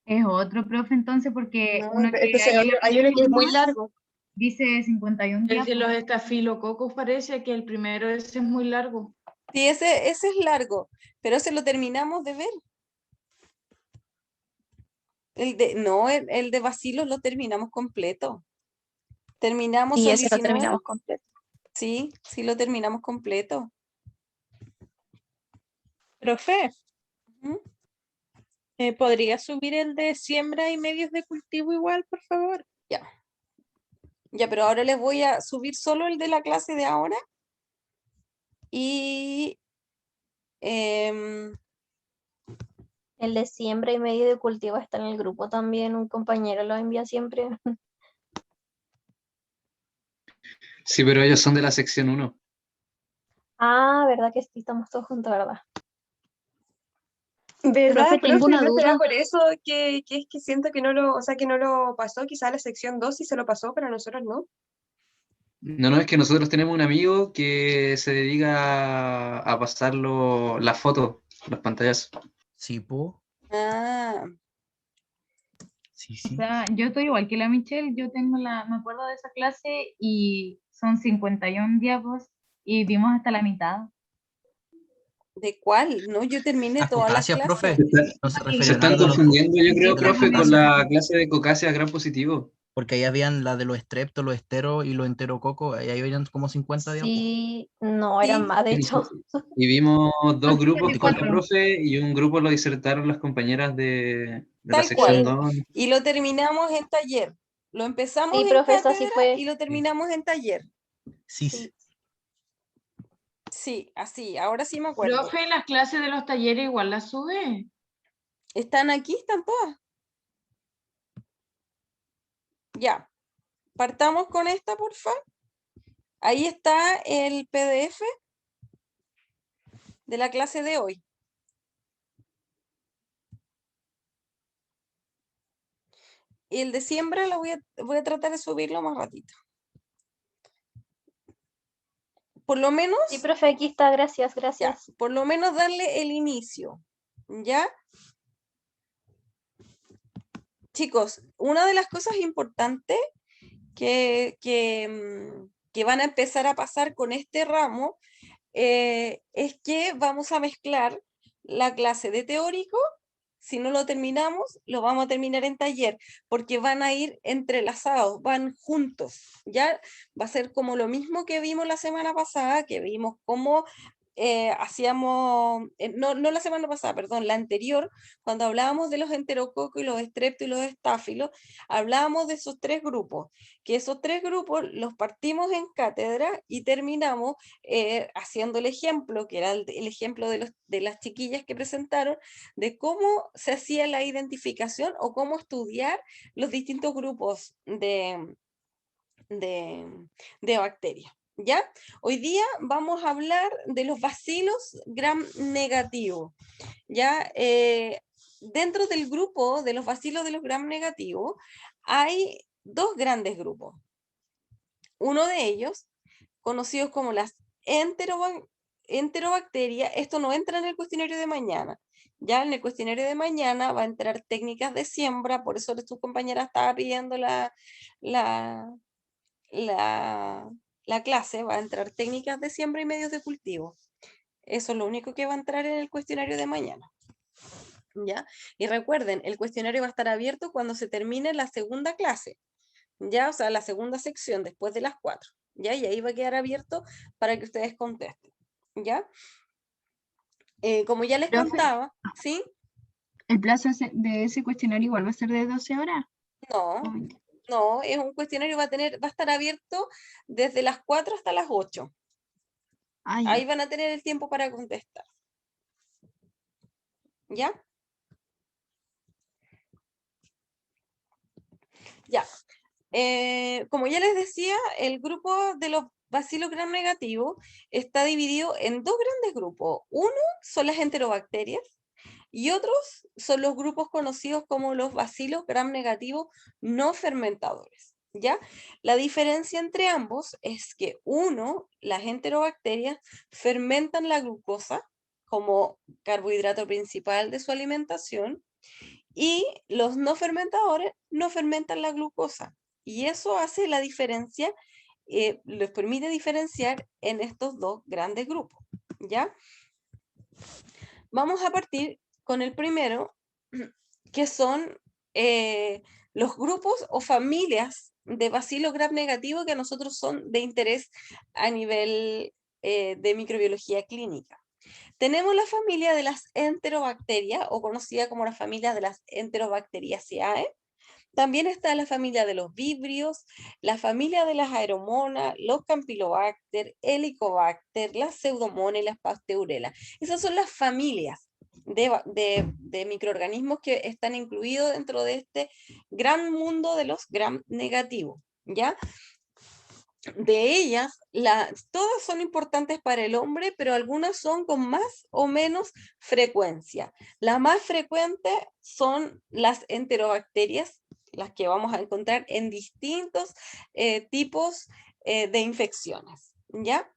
Speaker 3: Es otro profe entonces, porque
Speaker 5: No,
Speaker 3: uno que
Speaker 5: entonces
Speaker 3: ahí
Speaker 5: hay uno que es muy
Speaker 3: más
Speaker 5: largo.
Speaker 3: dice 51
Speaker 9: El de
Speaker 3: diapos.
Speaker 9: los estafilococos parece que el primero ese es muy largo.
Speaker 1: Sí, ese es largo, pero se lo terminamos de ver. El de bacilos lo terminamos completo. Terminamos
Speaker 8: Y
Speaker 1: el
Speaker 8: ese lo
Speaker 1: 19.
Speaker 8: terminamos completo.
Speaker 1: Sí, sí lo terminamos completo.
Speaker 12: Profe,
Speaker 1: ¿Mm?
Speaker 12: ¿podría subir el de siembra y medios de cultivo igual, por favor?
Speaker 1: Ya. Ya, pero ahora les voy a subir solo el de la clase de ahora. Y
Speaker 2: El de siembra y medio de cultivo está en el grupo también, un compañero lo envía siempre.
Speaker 12: Sí, pero ellos son de la sección 1.
Speaker 2: Ah, ¿verdad que sí? Estamos todos juntos, ¿verdad?
Speaker 5: ¿Verdad,
Speaker 11: Profe, tengo una
Speaker 5: ¿No será
Speaker 11: duda.
Speaker 5: por eso que es que siento que no lo, o sea, que no lo pasó? Quizá la sección 2 sí se lo pasó, pero a nosotros no.
Speaker 12: No, es que nosotros tenemos un amigo que se dedica a pasar las fotos, las pantallas.
Speaker 6: Sí, po.
Speaker 1: ah,
Speaker 6: Sí,
Speaker 9: O
Speaker 6: sí.
Speaker 9: sea, yo estoy igual que la Michelle, yo tengo me acuerdo de esa clase y son 51 diapos y vimos hasta la mitad.
Speaker 1: ¿de cuál? No, yo terminé
Speaker 6: Las
Speaker 1: todas las
Speaker 6: Cocasias, profe.
Speaker 1: clases.
Speaker 6: No se
Speaker 12: Se
Speaker 6: refieren
Speaker 12: están
Speaker 6: a los,
Speaker 12: confundiendo, yo creo,
Speaker 6: de los
Speaker 12: profe, con
Speaker 6: Cocasias,
Speaker 12: la clase de Cocasias Gran Positivo.
Speaker 6: porque ahí habían la de los estreptos, los esteros y los enterococos, ahí habían como 50 diapos.
Speaker 2: Sí, no,
Speaker 1: Sí,
Speaker 2: eran más, de
Speaker 12: Sí, sí,
Speaker 2: hecho.
Speaker 12: sí. Y vimos dos grupos con la
Speaker 6: 24.
Speaker 12: profe y un grupo lo disertaron las compañeras de la
Speaker 1: tal
Speaker 12: sección
Speaker 1: cual.
Speaker 12: 2.
Speaker 1: Y lo terminamos en taller. Lo empezamos
Speaker 2: Sí,
Speaker 1: en
Speaker 2: profe, eso sí
Speaker 1: cátedra y
Speaker 2: fue.
Speaker 1: lo terminamos en taller.
Speaker 6: Sí,
Speaker 2: Sí.
Speaker 1: Sí, así, ahora sí me acuerdo.
Speaker 3: Profe, las clases de los talleres igual las sube.
Speaker 1: ¿Están aquí? ¿Están todas? Ya. Partamos con esta, por favor. Ahí está el PDF de la clase de hoy. Y el de siembra lo voy a tratar de subirlo más ratito. Por lo menos,
Speaker 2: Sí, profe, aquí está, gracias,
Speaker 1: ya,
Speaker 2: gracias.
Speaker 1: por lo menos darle el inicio. ¿Ya? Chicos, una de las cosas importantes que van a empezar a pasar con este ramo es que vamos a mezclar la clase de teórico. Si no lo terminamos, lo vamos a terminar en taller, porque van a ir entrelazados, van juntos, ¿ya? Va a ser como lo mismo que vimos la semana pasada, que vimos cómo hacíamos, no la semana pasada, perdón, la anterior, cuando hablábamos de los enterococos y los estreptos y los estáfilos, hablábamos de esos tres grupos, que esos tres grupos los partimos en cátedra y terminamos haciendo el ejemplo, que era el ejemplo de las chiquillas que presentaron, de cómo se hacía la identificación o cómo estudiar los distintos grupos de bacterias. ¿Ya? Hoy día vamos a hablar de los bacilos gram negativos. ¿Ya? Dentro del grupo de los bacilos de los gram negativos hay dos grandes grupos. Uno de ellos, conocidos como las enterobacterias, esto no entra en el cuestionario de mañana. Ya en el cuestionario de mañana va a entrar técnicas de siembra, por eso tu compañera estaba pidiendo la clase, va a entrar técnicas de siembra y medios de cultivo. Eso es lo único que va a entrar en el cuestionario de mañana. ¿Ya? Y recuerden, el cuestionario va a estar abierto cuando se termine la segunda clase, ¿ya? O sea, la segunda sección después de las 4, ¿ya? Y ahí va a quedar abierto para que ustedes contesten, ¿ya? Como ya les
Speaker 7: Profe.
Speaker 1: contaba, ¿sí?
Speaker 7: ¿El plazo de ese cuestionario igual va a ser de 12 horas?
Speaker 1: No, no, es un cuestionario, va a estar abierto desde las 4 hasta las 8.
Speaker 7: Ah, ya.
Speaker 1: Ahí van a tener el tiempo para contestar. ¿Ya? Ya. Como ya les decía, el grupo de los bacilos gram negativos está dividido en dos grandes grupos. Uno son las enterobacterias y otros son los grupos conocidos como los bacilos gram negativos no fermentadores. ¿Ya? La diferencia entre ambos es que las enterobacterias fermentan la glucosa como carbohidrato principal de su alimentación y los no fermentadores no fermentan la glucosa. Y eso hace la diferencia, les permite diferenciar en estos dos grandes grupos. ¿Ya? Vamos a partir con el primero, que son los grupos o familias de bacilos gram negativo que a nosotros son de interés a nivel de microbiología clínica. Tenemos la familia de las enterobacterias, o conocida como la familia de las Enterobacteriaceae, También está la familia de los vibrios, la familia de las aeromonas, los campylobacter, helicobacter, las pseudomonas y las pasteurelas. Esas son las familias de microorganismos que están incluidos dentro de este gran mundo de los gram negativos, ¿ya? De ellas, todas son importantes para el hombre, pero algunas son con más o menos frecuencia. Las más frecuentes son las enterobacterias, las que vamos a encontrar en distintos tipos de infecciones, ¿ya?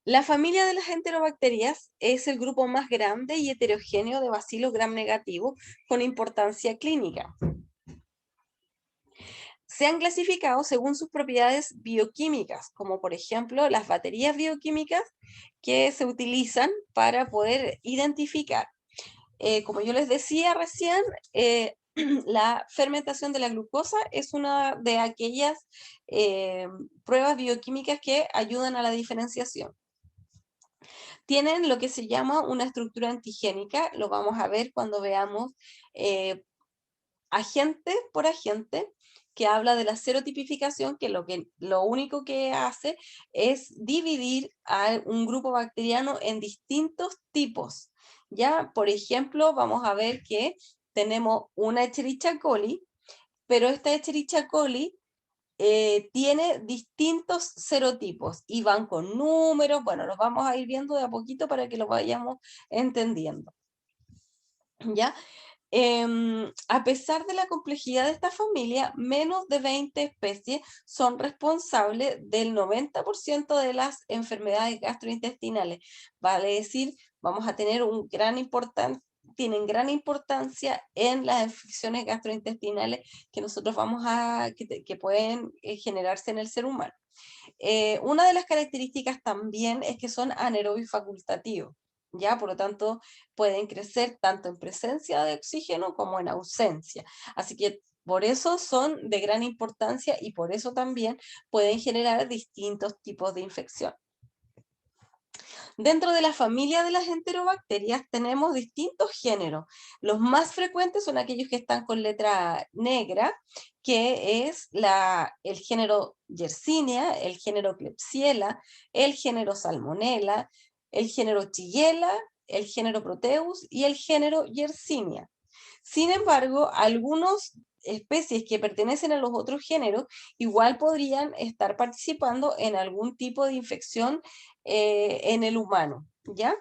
Speaker 1: La familia de las enterobacterias es el grupo más grande y heterogéneo de bacilos gram negativos con importancia clínica. Se han clasificado según sus propiedades bioquímicas, como por ejemplo las baterías bioquímicas que se utilizan para poder identificar. Como yo les decía recién, la fermentación de la glucosa es una de aquellas pruebas bioquímicas que ayudan a la diferenciación. Tienen lo que se llama una estructura antigénica, lo vamos a ver cuando veamos agente por agente, que habla de la serotipificación, que lo único que hace es dividir a un grupo bacteriano en distintos tipos. Ya, por ejemplo, vamos a ver que tenemos una Escherichia coli, pero esta Escherichia coli tiene distintos serotipos y van con números. Bueno, los vamos a ir viendo de a poquito para que lo vayamos entendiendo. ¿Ya? A pesar de la complejidad de esta familia, menos de 20 especies son responsables del 90% de las enfermedades gastrointestinales. Vale decir, vamos a tener tienen gran importancia en las infecciones gastrointestinales que nosotros que pueden generarse en el ser humano. Una de las características también es que son anaerobios facultativos. ¿Ya? Por lo tanto, pueden crecer tanto en presencia de oxígeno como en ausencia. Así que por eso son de gran importancia y por eso también pueden generar distintos tipos de infección. Dentro de la familia de las enterobacterias tenemos distintos géneros. Los más frecuentes son aquellos que están con letra negra, que es el género Yersinia, el género Klebsiella, el género Salmonella, el género Shigella, el género Proteus y el género Yersinia. Sin embargo, algunas especies que pertenecen a los otros géneros igual podrían estar participando en algún tipo de infección en el humano, ¿ya?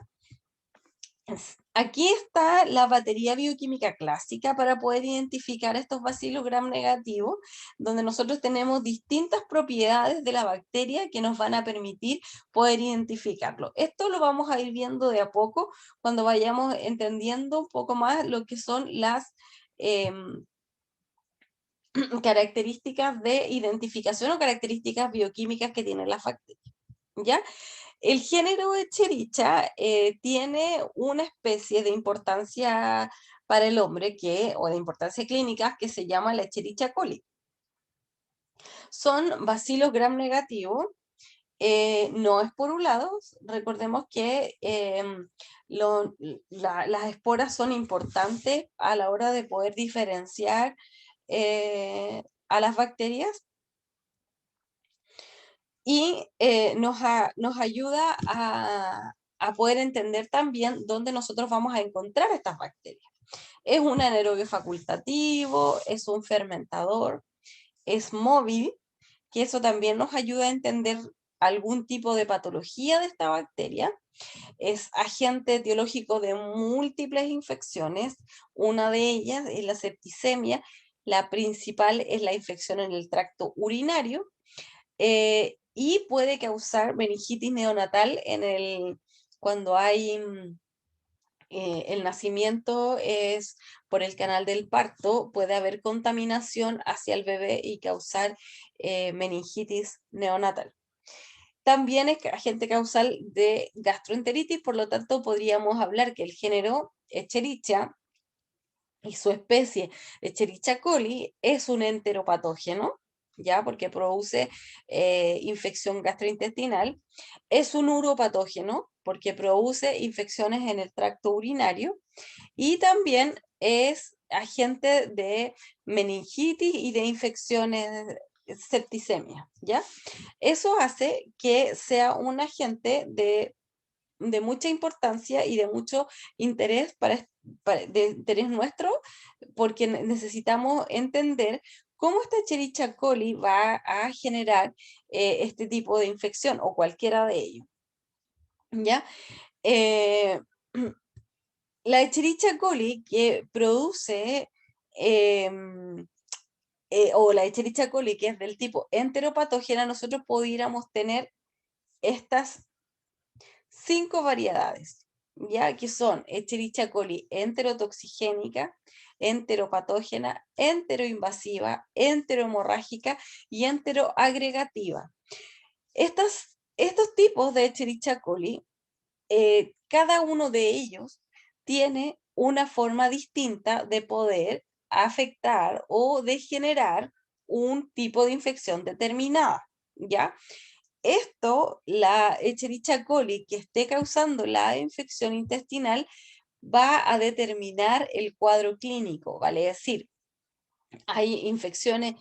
Speaker 1: Aquí está la batería bioquímica clásica para poder identificar estos bacilos gram negativos, donde nosotros tenemos distintas propiedades de la bacteria que nos van a permitir poder identificarlo. Esto lo vamos a ir viendo de a poco cuando vayamos entendiendo un poco más lo que son las características de identificación o características bioquímicas que tienen las bacterias, ¿ya? El género Escherichia tiene una especie de importancia para el hombre o de importancia clínica que se llama la Escherichia coli. Son bacilos gram negativos, no esporulados. Recordemos que las esporas son importantes a la hora de poder diferenciar a las bacterias. Y nos ayuda a poder entender también dónde nosotros vamos a encontrar estas bacterias. Es un anaerobio facultativo, es un fermentador, es móvil, que eso también nos ayuda a entender algún tipo de patología de esta bacteria. Es agente etiológico de múltiples infecciones, una de ellas es la septicemia, la principal es la infección en el tracto urinario, y puede causar meningitis neonatal cuando hay el nacimiento es por el canal del parto, puede haber contaminación hacia el bebé y causar meningitis neonatal. También es agente causal de gastroenteritis, por lo tanto podríamos hablar que el género Escherichia y su especie Escherichia coli es un enteropatógeno, ¿ya? Porque produce infección gastrointestinal. Es un uropatógeno, porque produce infecciones en el tracto urinario. Y también es agente de meningitis y de infecciones, septicemia, ¿ya? Eso hace que sea un agente de mucha importancia y de mucho interés de interés nuestro, porque necesitamos entender cómo esta Escherichia coli va a generar este tipo de infección o cualquiera de ellos, ¿ya? La Escherichia coli que produce, o la Escherichia coli que es del tipo enteropatógena, nosotros pudiéramos tener estas 5 variedades, ya que son Escherichia coli enterotoxigénica, enteropatógena, enteroinvasiva, enterohemorrágica y enteroagregativa. Estos tipos de Escherichia coli, cada uno de ellos tiene una forma distinta de poder afectar o de generar un tipo de infección determinada, ¿ya? Esto, la Escherichia coli que esté causando la infección intestinal, va a determinar el cuadro clínico, vale decir, hay infecciones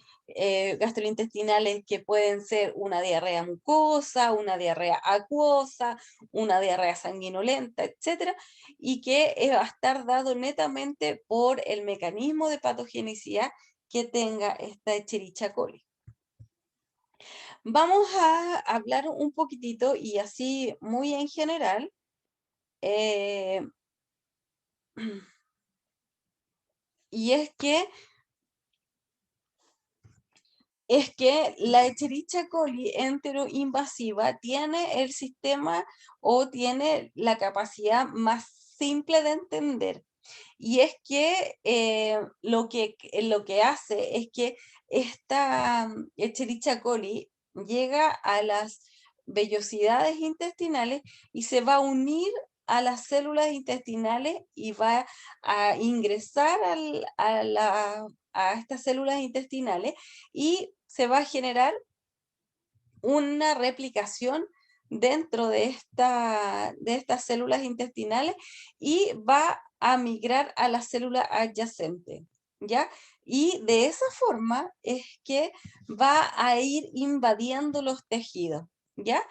Speaker 1: gastrointestinales que pueden ser una diarrea mucosa, una diarrea acuosa, una diarrea sanguinolenta, etcétera, y que va a estar dado netamente por el mecanismo de patogenicidad que tenga esta Escherichia coli. Vamos a hablar un poquitito y así muy en general. Y es que la Escherichia coli enteroinvasiva tiene el sistema o tiene la capacidad más simple de entender. Y es que lo que hace es que esta Escherichia coli llega a las vellosidades intestinales y se va a unir a las células intestinales y va a ingresar a estas células intestinales y se va a generar una replicación dentro de estas células intestinales y va a migrar a la célula adyacente, ¿ya? Y de esa forma es que va a ir invadiendo los tejidos, ¿ya?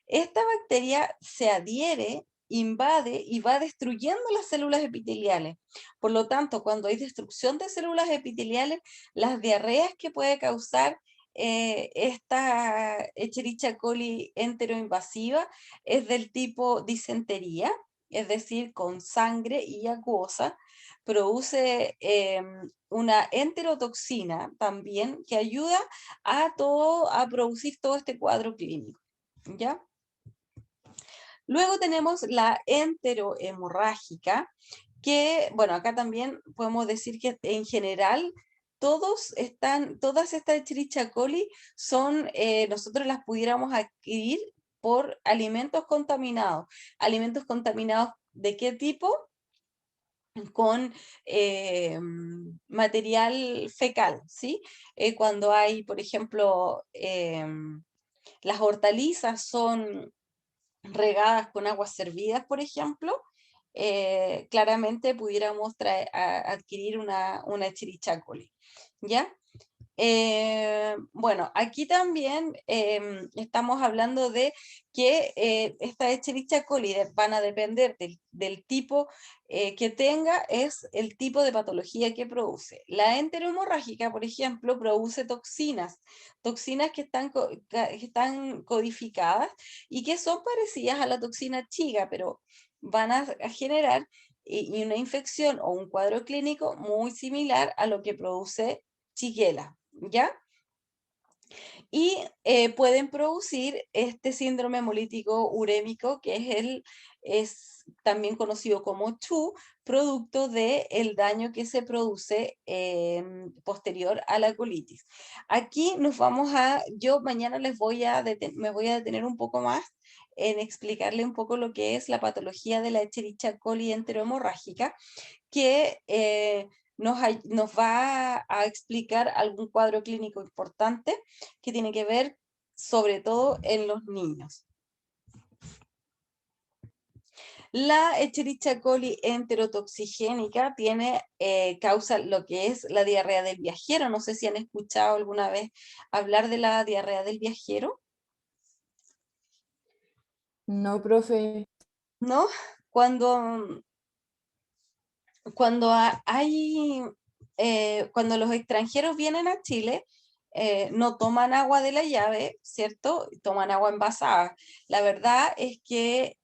Speaker 1: Esta bacteria se adhiere, invade y va destruyendo las células epiteliales. Por lo tanto, cuando hay destrucción de células epiteliales, las diarreas que puede causar esta Escherichia coli enteroinvasiva es del tipo disentería, es decir, con sangre y acuosa. Produce una enterotoxina también que ayuda a producir todo este cuadro clínico, ¿ya? Luego tenemos la enterohemorrágica, que, bueno, acá también podemos decir que en general todas estas Escherichia coli son, nosotros las pudiéramos adquirir por alimentos contaminados. ¿Alimentos contaminados de qué tipo? Con material fecal, ¿sí? Cuando hay, por ejemplo, las hortalizas son regadas con aguas servidas, por ejemplo, claramente pudiéramos adquirir una Escherichia coli, ¿ya? Bueno, aquí también estamos hablando de que estas Escherichia coli van a depender del tipo que tenga, es el tipo de patología que produce. La enterohemorrágica, por ejemplo, produce toxinas que están codificadas y que son parecidas a la toxina chiga, pero van a generar y una infección o un cuadro clínico muy similar a lo que produce Shigella, ¿ya? Y pueden producir este síndrome hemolítico urémico, que es también conocido como CHU, producto del daño que se produce posterior a la colitis. Aquí yo mañana me voy a detener un poco más en explicarle un poco lo que es la patología de la Escherichia coli enterohemorrágica, que nos va a explicar algún cuadro clínico importante que tiene que ver sobre todo en los niños. La Escherichia coli enterotoxigénica causa lo que es la diarrea del viajero. No sé si han escuchado alguna vez hablar de la diarrea del viajero.
Speaker 10: No, profe.
Speaker 1: ¿No? Cuando cuando los extranjeros vienen a Chile, no toman agua de la llave, ¿cierto? Toman agua envasada. La verdad es que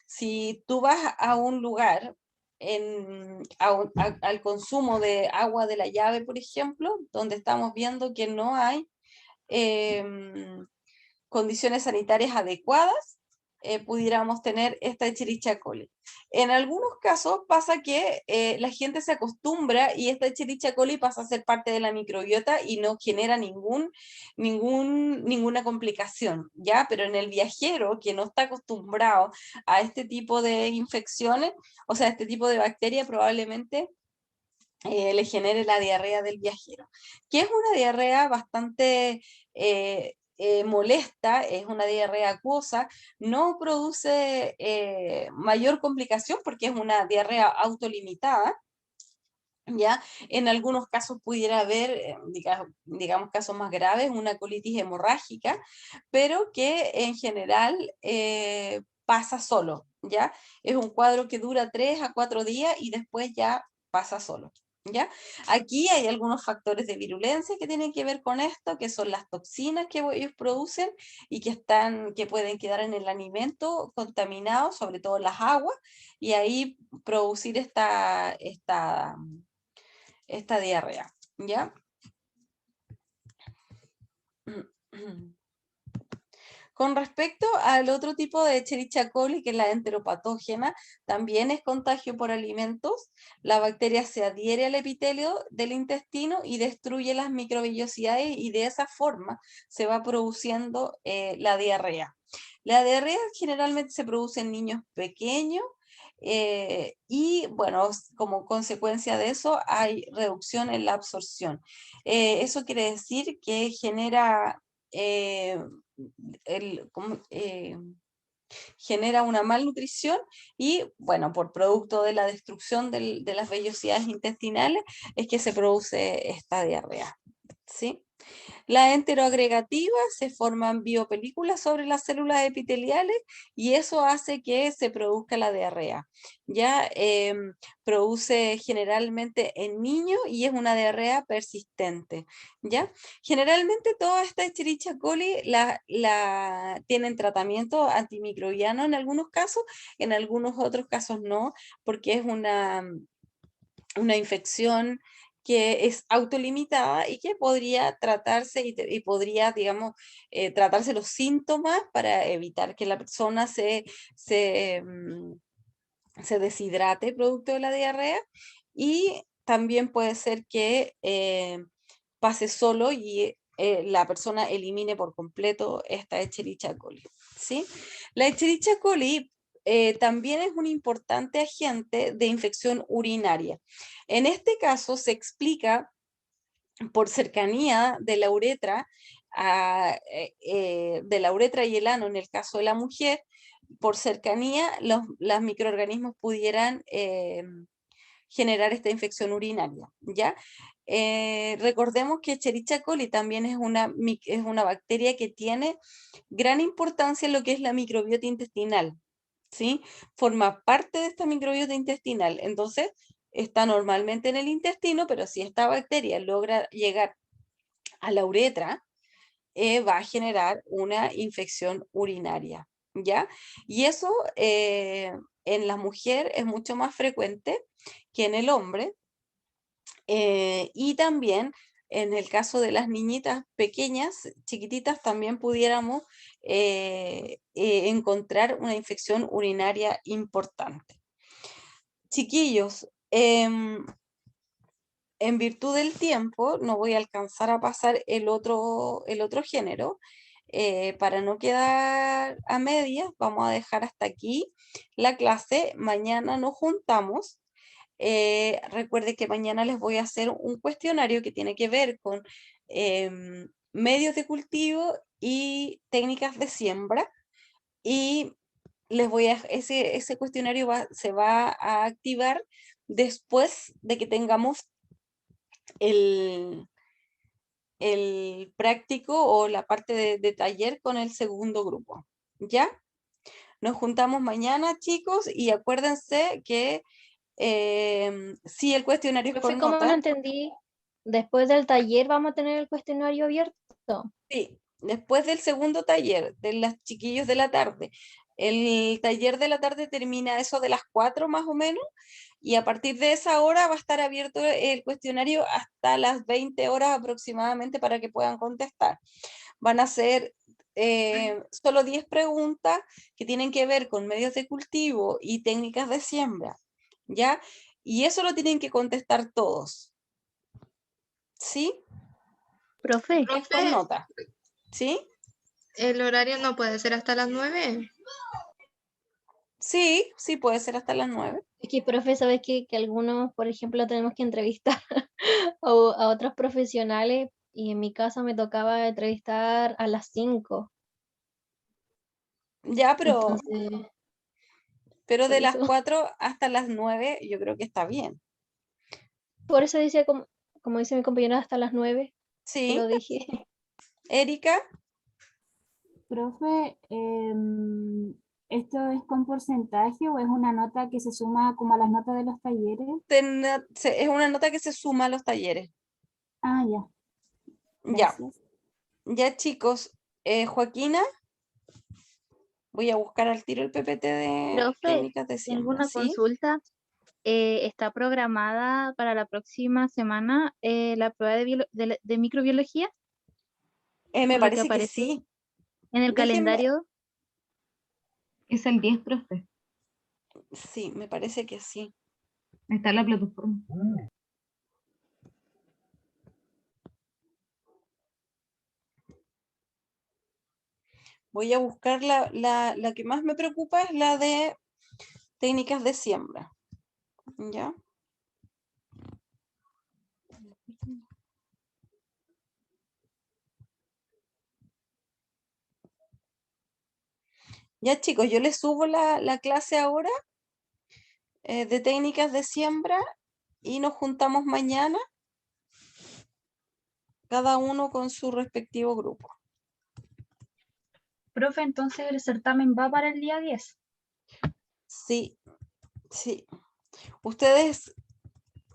Speaker 1: si tú vas a un lugar al consumo de agua de la llave, por ejemplo, donde estamos viendo que no hay condiciones sanitarias adecuadas, pudiéramos tener esta Escherichia coli. En algunos casos pasa que la gente se acostumbra y esta Escherichia coli pasa a ser parte de la microbiota y no genera ninguna complicación, ¿ya? Pero en el viajero que no está acostumbrado a este tipo de infecciones, o sea, este tipo de bacterias, probablemente le genere la diarrea del viajero, que es una diarrea bastante molesta, es una diarrea acuosa, no produce mayor complicación porque es una diarrea autolimitada. ¿Ya? En algunos casos pudiera haber, digamos, casos más graves, una colitis hemorrágica, pero que en general pasa solo, ¿ya? Es un cuadro que dura 3 a 4 días y después ya pasa solo, ¿ya? Aquí hay algunos factores de virulencia que tienen que ver con esto, que son las toxinas que ellos producen y que pueden quedar en el alimento contaminados, sobre todo las aguas, y ahí producir esta diarrea, ¿ya? Con respecto al otro tipo de Escherichia coli, que es la enteropatógena, también es contagio por alimentos. La bacteria se adhiere al epitelio del intestino y destruye las microvellosidades y de esa forma se va produciendo la diarrea. La diarrea generalmente se produce en niños pequeños y bueno, como consecuencia de eso hay reducción en la absorción. Eso quiere decir que genera genera una malnutrición y, bueno, por producto de la destrucción de las vellosidades intestinales es que se produce esta diarrea, ¿sí? La enteroagregativa se forman biopelículas sobre las células epiteliales y eso hace que se produzca la diarrea. Ya produce generalmente en niños y es una diarrea persistente. ¿Ya? Generalmente toda esta Escherichia coli tienen tratamiento antimicrobiano en algunos casos, en algunos otros casos no, porque es una infección que es autolimitada y que podría tratarse y podría, digamos, tratarse los síntomas para evitar que la persona se deshidrate producto de la diarrea y también puede ser que pase solo y la persona elimine por completo esta Escherichia coli, ¿sí? La Escherichia coli también es un importante agente de infección urinaria. En este caso se explica por cercanía de la uretra, de la uretra y el ano en el caso de la mujer, por cercanía los microorganismos pudieran generar esta infección urinaria, ¿ya? Recordemos que Escherichia coli también es una bacteria que tiene gran importancia en lo que es la microbiota intestinal, ¿sí? Forma parte de esta microbiota intestinal, entonces está normalmente en el intestino, pero si esta bacteria logra llegar a la uretra, va a generar una infección urinaria, ¿ya? Y eso en la mujer es mucho más frecuente que en el hombre, y también en el caso de las niñitas pequeñas, chiquititas, también pudiéramos encontrar una infección urinaria importante. Chiquillos, en virtud del tiempo, no voy a alcanzar a pasar el otro género. Para no quedar a medias, vamos a dejar hasta aquí la clase. Mañana nos juntamos. Recuerde que mañana les voy a hacer un cuestionario que tiene que ver con medios de cultivo y técnicas de siembra. Y ese cuestionario se va a activar después de que tengamos el práctico o la parte de taller con el segundo grupo. ¿Ya? Nos juntamos mañana, chicos, y acuérdense que si el cuestionario es
Speaker 2: Profe,
Speaker 1: con
Speaker 2: ¿cómo no
Speaker 1: nota,
Speaker 2: entendí? Después del taller vamos a tener el cuestionario abierto.
Speaker 1: sí, después del segundo taller, de los chiquillos de la tarde, el taller de la tarde termina eso de las 4 más o menos, y a partir de esa hora va a estar abierto el cuestionario hasta las 20 horas aproximadamente para que puedan contestar. Van a ser solo 10 preguntas que tienen que ver con medios de cultivo y técnicas de siembra, ¿ya? Y eso lo tienen que contestar todos. ¿Sí?
Speaker 13: Profe,
Speaker 1: Es con nota. ¿Sí?
Speaker 13: ¿el horario no puede ser hasta las 9?
Speaker 1: Sí, sí puede ser hasta las 9.
Speaker 2: Es que, profe, ¿sabes qué? Que algunos, por ejemplo, tenemos que entrevistar a otros profesionales y en mi caso me tocaba entrevistar a las 5.
Speaker 1: Ya, pero
Speaker 2: Entonces,
Speaker 1: de
Speaker 2: por
Speaker 1: las
Speaker 2: eso,
Speaker 1: 4 hasta las 9 yo creo que está bien.
Speaker 2: por eso decía, como dice mi compañera, hasta las 9, que
Speaker 1: Sí,
Speaker 2: lo dije.
Speaker 1: Erika,
Speaker 14: Profe, ¿esto es con porcentaje o es una nota que se suma como a las notas de los talleres?
Speaker 1: es una nota que se suma a los talleres.
Speaker 14: Ah, ya.
Speaker 1: Ya,
Speaker 14: Gracias.
Speaker 1: ya chicos, Joaquina, voy a buscar al tiro el PPT de
Speaker 11: Profe,
Speaker 1: técnicas de
Speaker 11: tengo
Speaker 1: siembra,
Speaker 11: una
Speaker 1: ¿sí?
Speaker 11: consulta. ¿Está programada para la próxima semana la prueba de microbiología?
Speaker 1: Me
Speaker 11: Por lo que
Speaker 1: parece que
Speaker 11: aparece
Speaker 1: sí.
Speaker 11: en el
Speaker 1: Déjenme,
Speaker 11: calendario.
Speaker 9: Es el 10, profe.
Speaker 1: sí, me parece que sí.
Speaker 9: Está en la plataforma.
Speaker 1: Voy a buscar la que más me preocupa es la de técnicas de siembra. ¿Ya? Ya chicos, yo les subo la clase ahora de técnicas de siembra y nos juntamos mañana, cada uno con su respectivo grupo.
Speaker 14: Profe, entonces el certamen va para el día 10.
Speaker 1: Sí, sí. Ustedes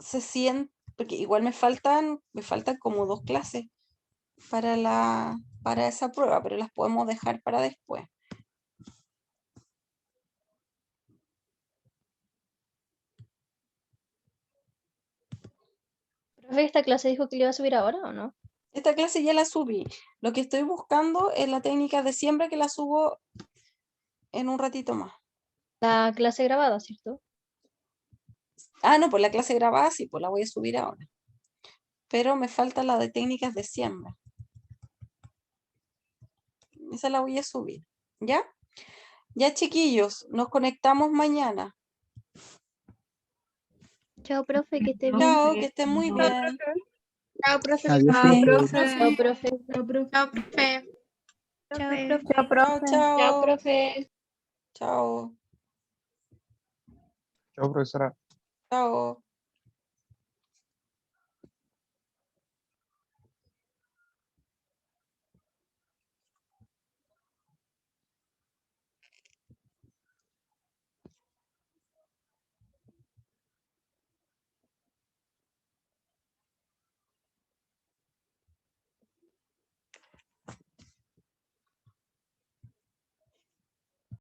Speaker 1: se sienten, porque igual me faltan como 2 clases para esa prueba, pero las podemos dejar para después.
Speaker 2: Profe, ¿esta clase dijo que le iba a subir ahora o no?
Speaker 1: Esta clase ya la subí. Lo que estoy buscando es la técnica de siembra que la subo en un ratito más.
Speaker 2: La clase grabada, ¿cierto?
Speaker 1: Ah, no, pues la clase grabada sí, pues la voy a subir ahora. Pero me falta la de técnicas de siembra. Esa la voy a subir. ¿Ya? Ya, chiquillos, nos conectamos mañana.
Speaker 11: Chao, profe, que esté bien.
Speaker 1: Chao, que estén muy
Speaker 3: Chao,
Speaker 1: bien.
Speaker 3: profe.
Speaker 13: Chao, profe.
Speaker 6: Adiós,
Speaker 9: Chao,
Speaker 6: profe.
Speaker 2: Chao,
Speaker 9: profe.
Speaker 2: profe.
Speaker 9: Chao, profe.
Speaker 13: Chao, profe.
Speaker 11: Chao,
Speaker 13: Profe.
Speaker 11: profe.
Speaker 9: Chao,
Speaker 1: Chao,
Speaker 9: profe.
Speaker 2: Chao,
Speaker 1: chao.
Speaker 2: profe.
Speaker 1: Chao,
Speaker 15: Chao, profesora.
Speaker 1: chao.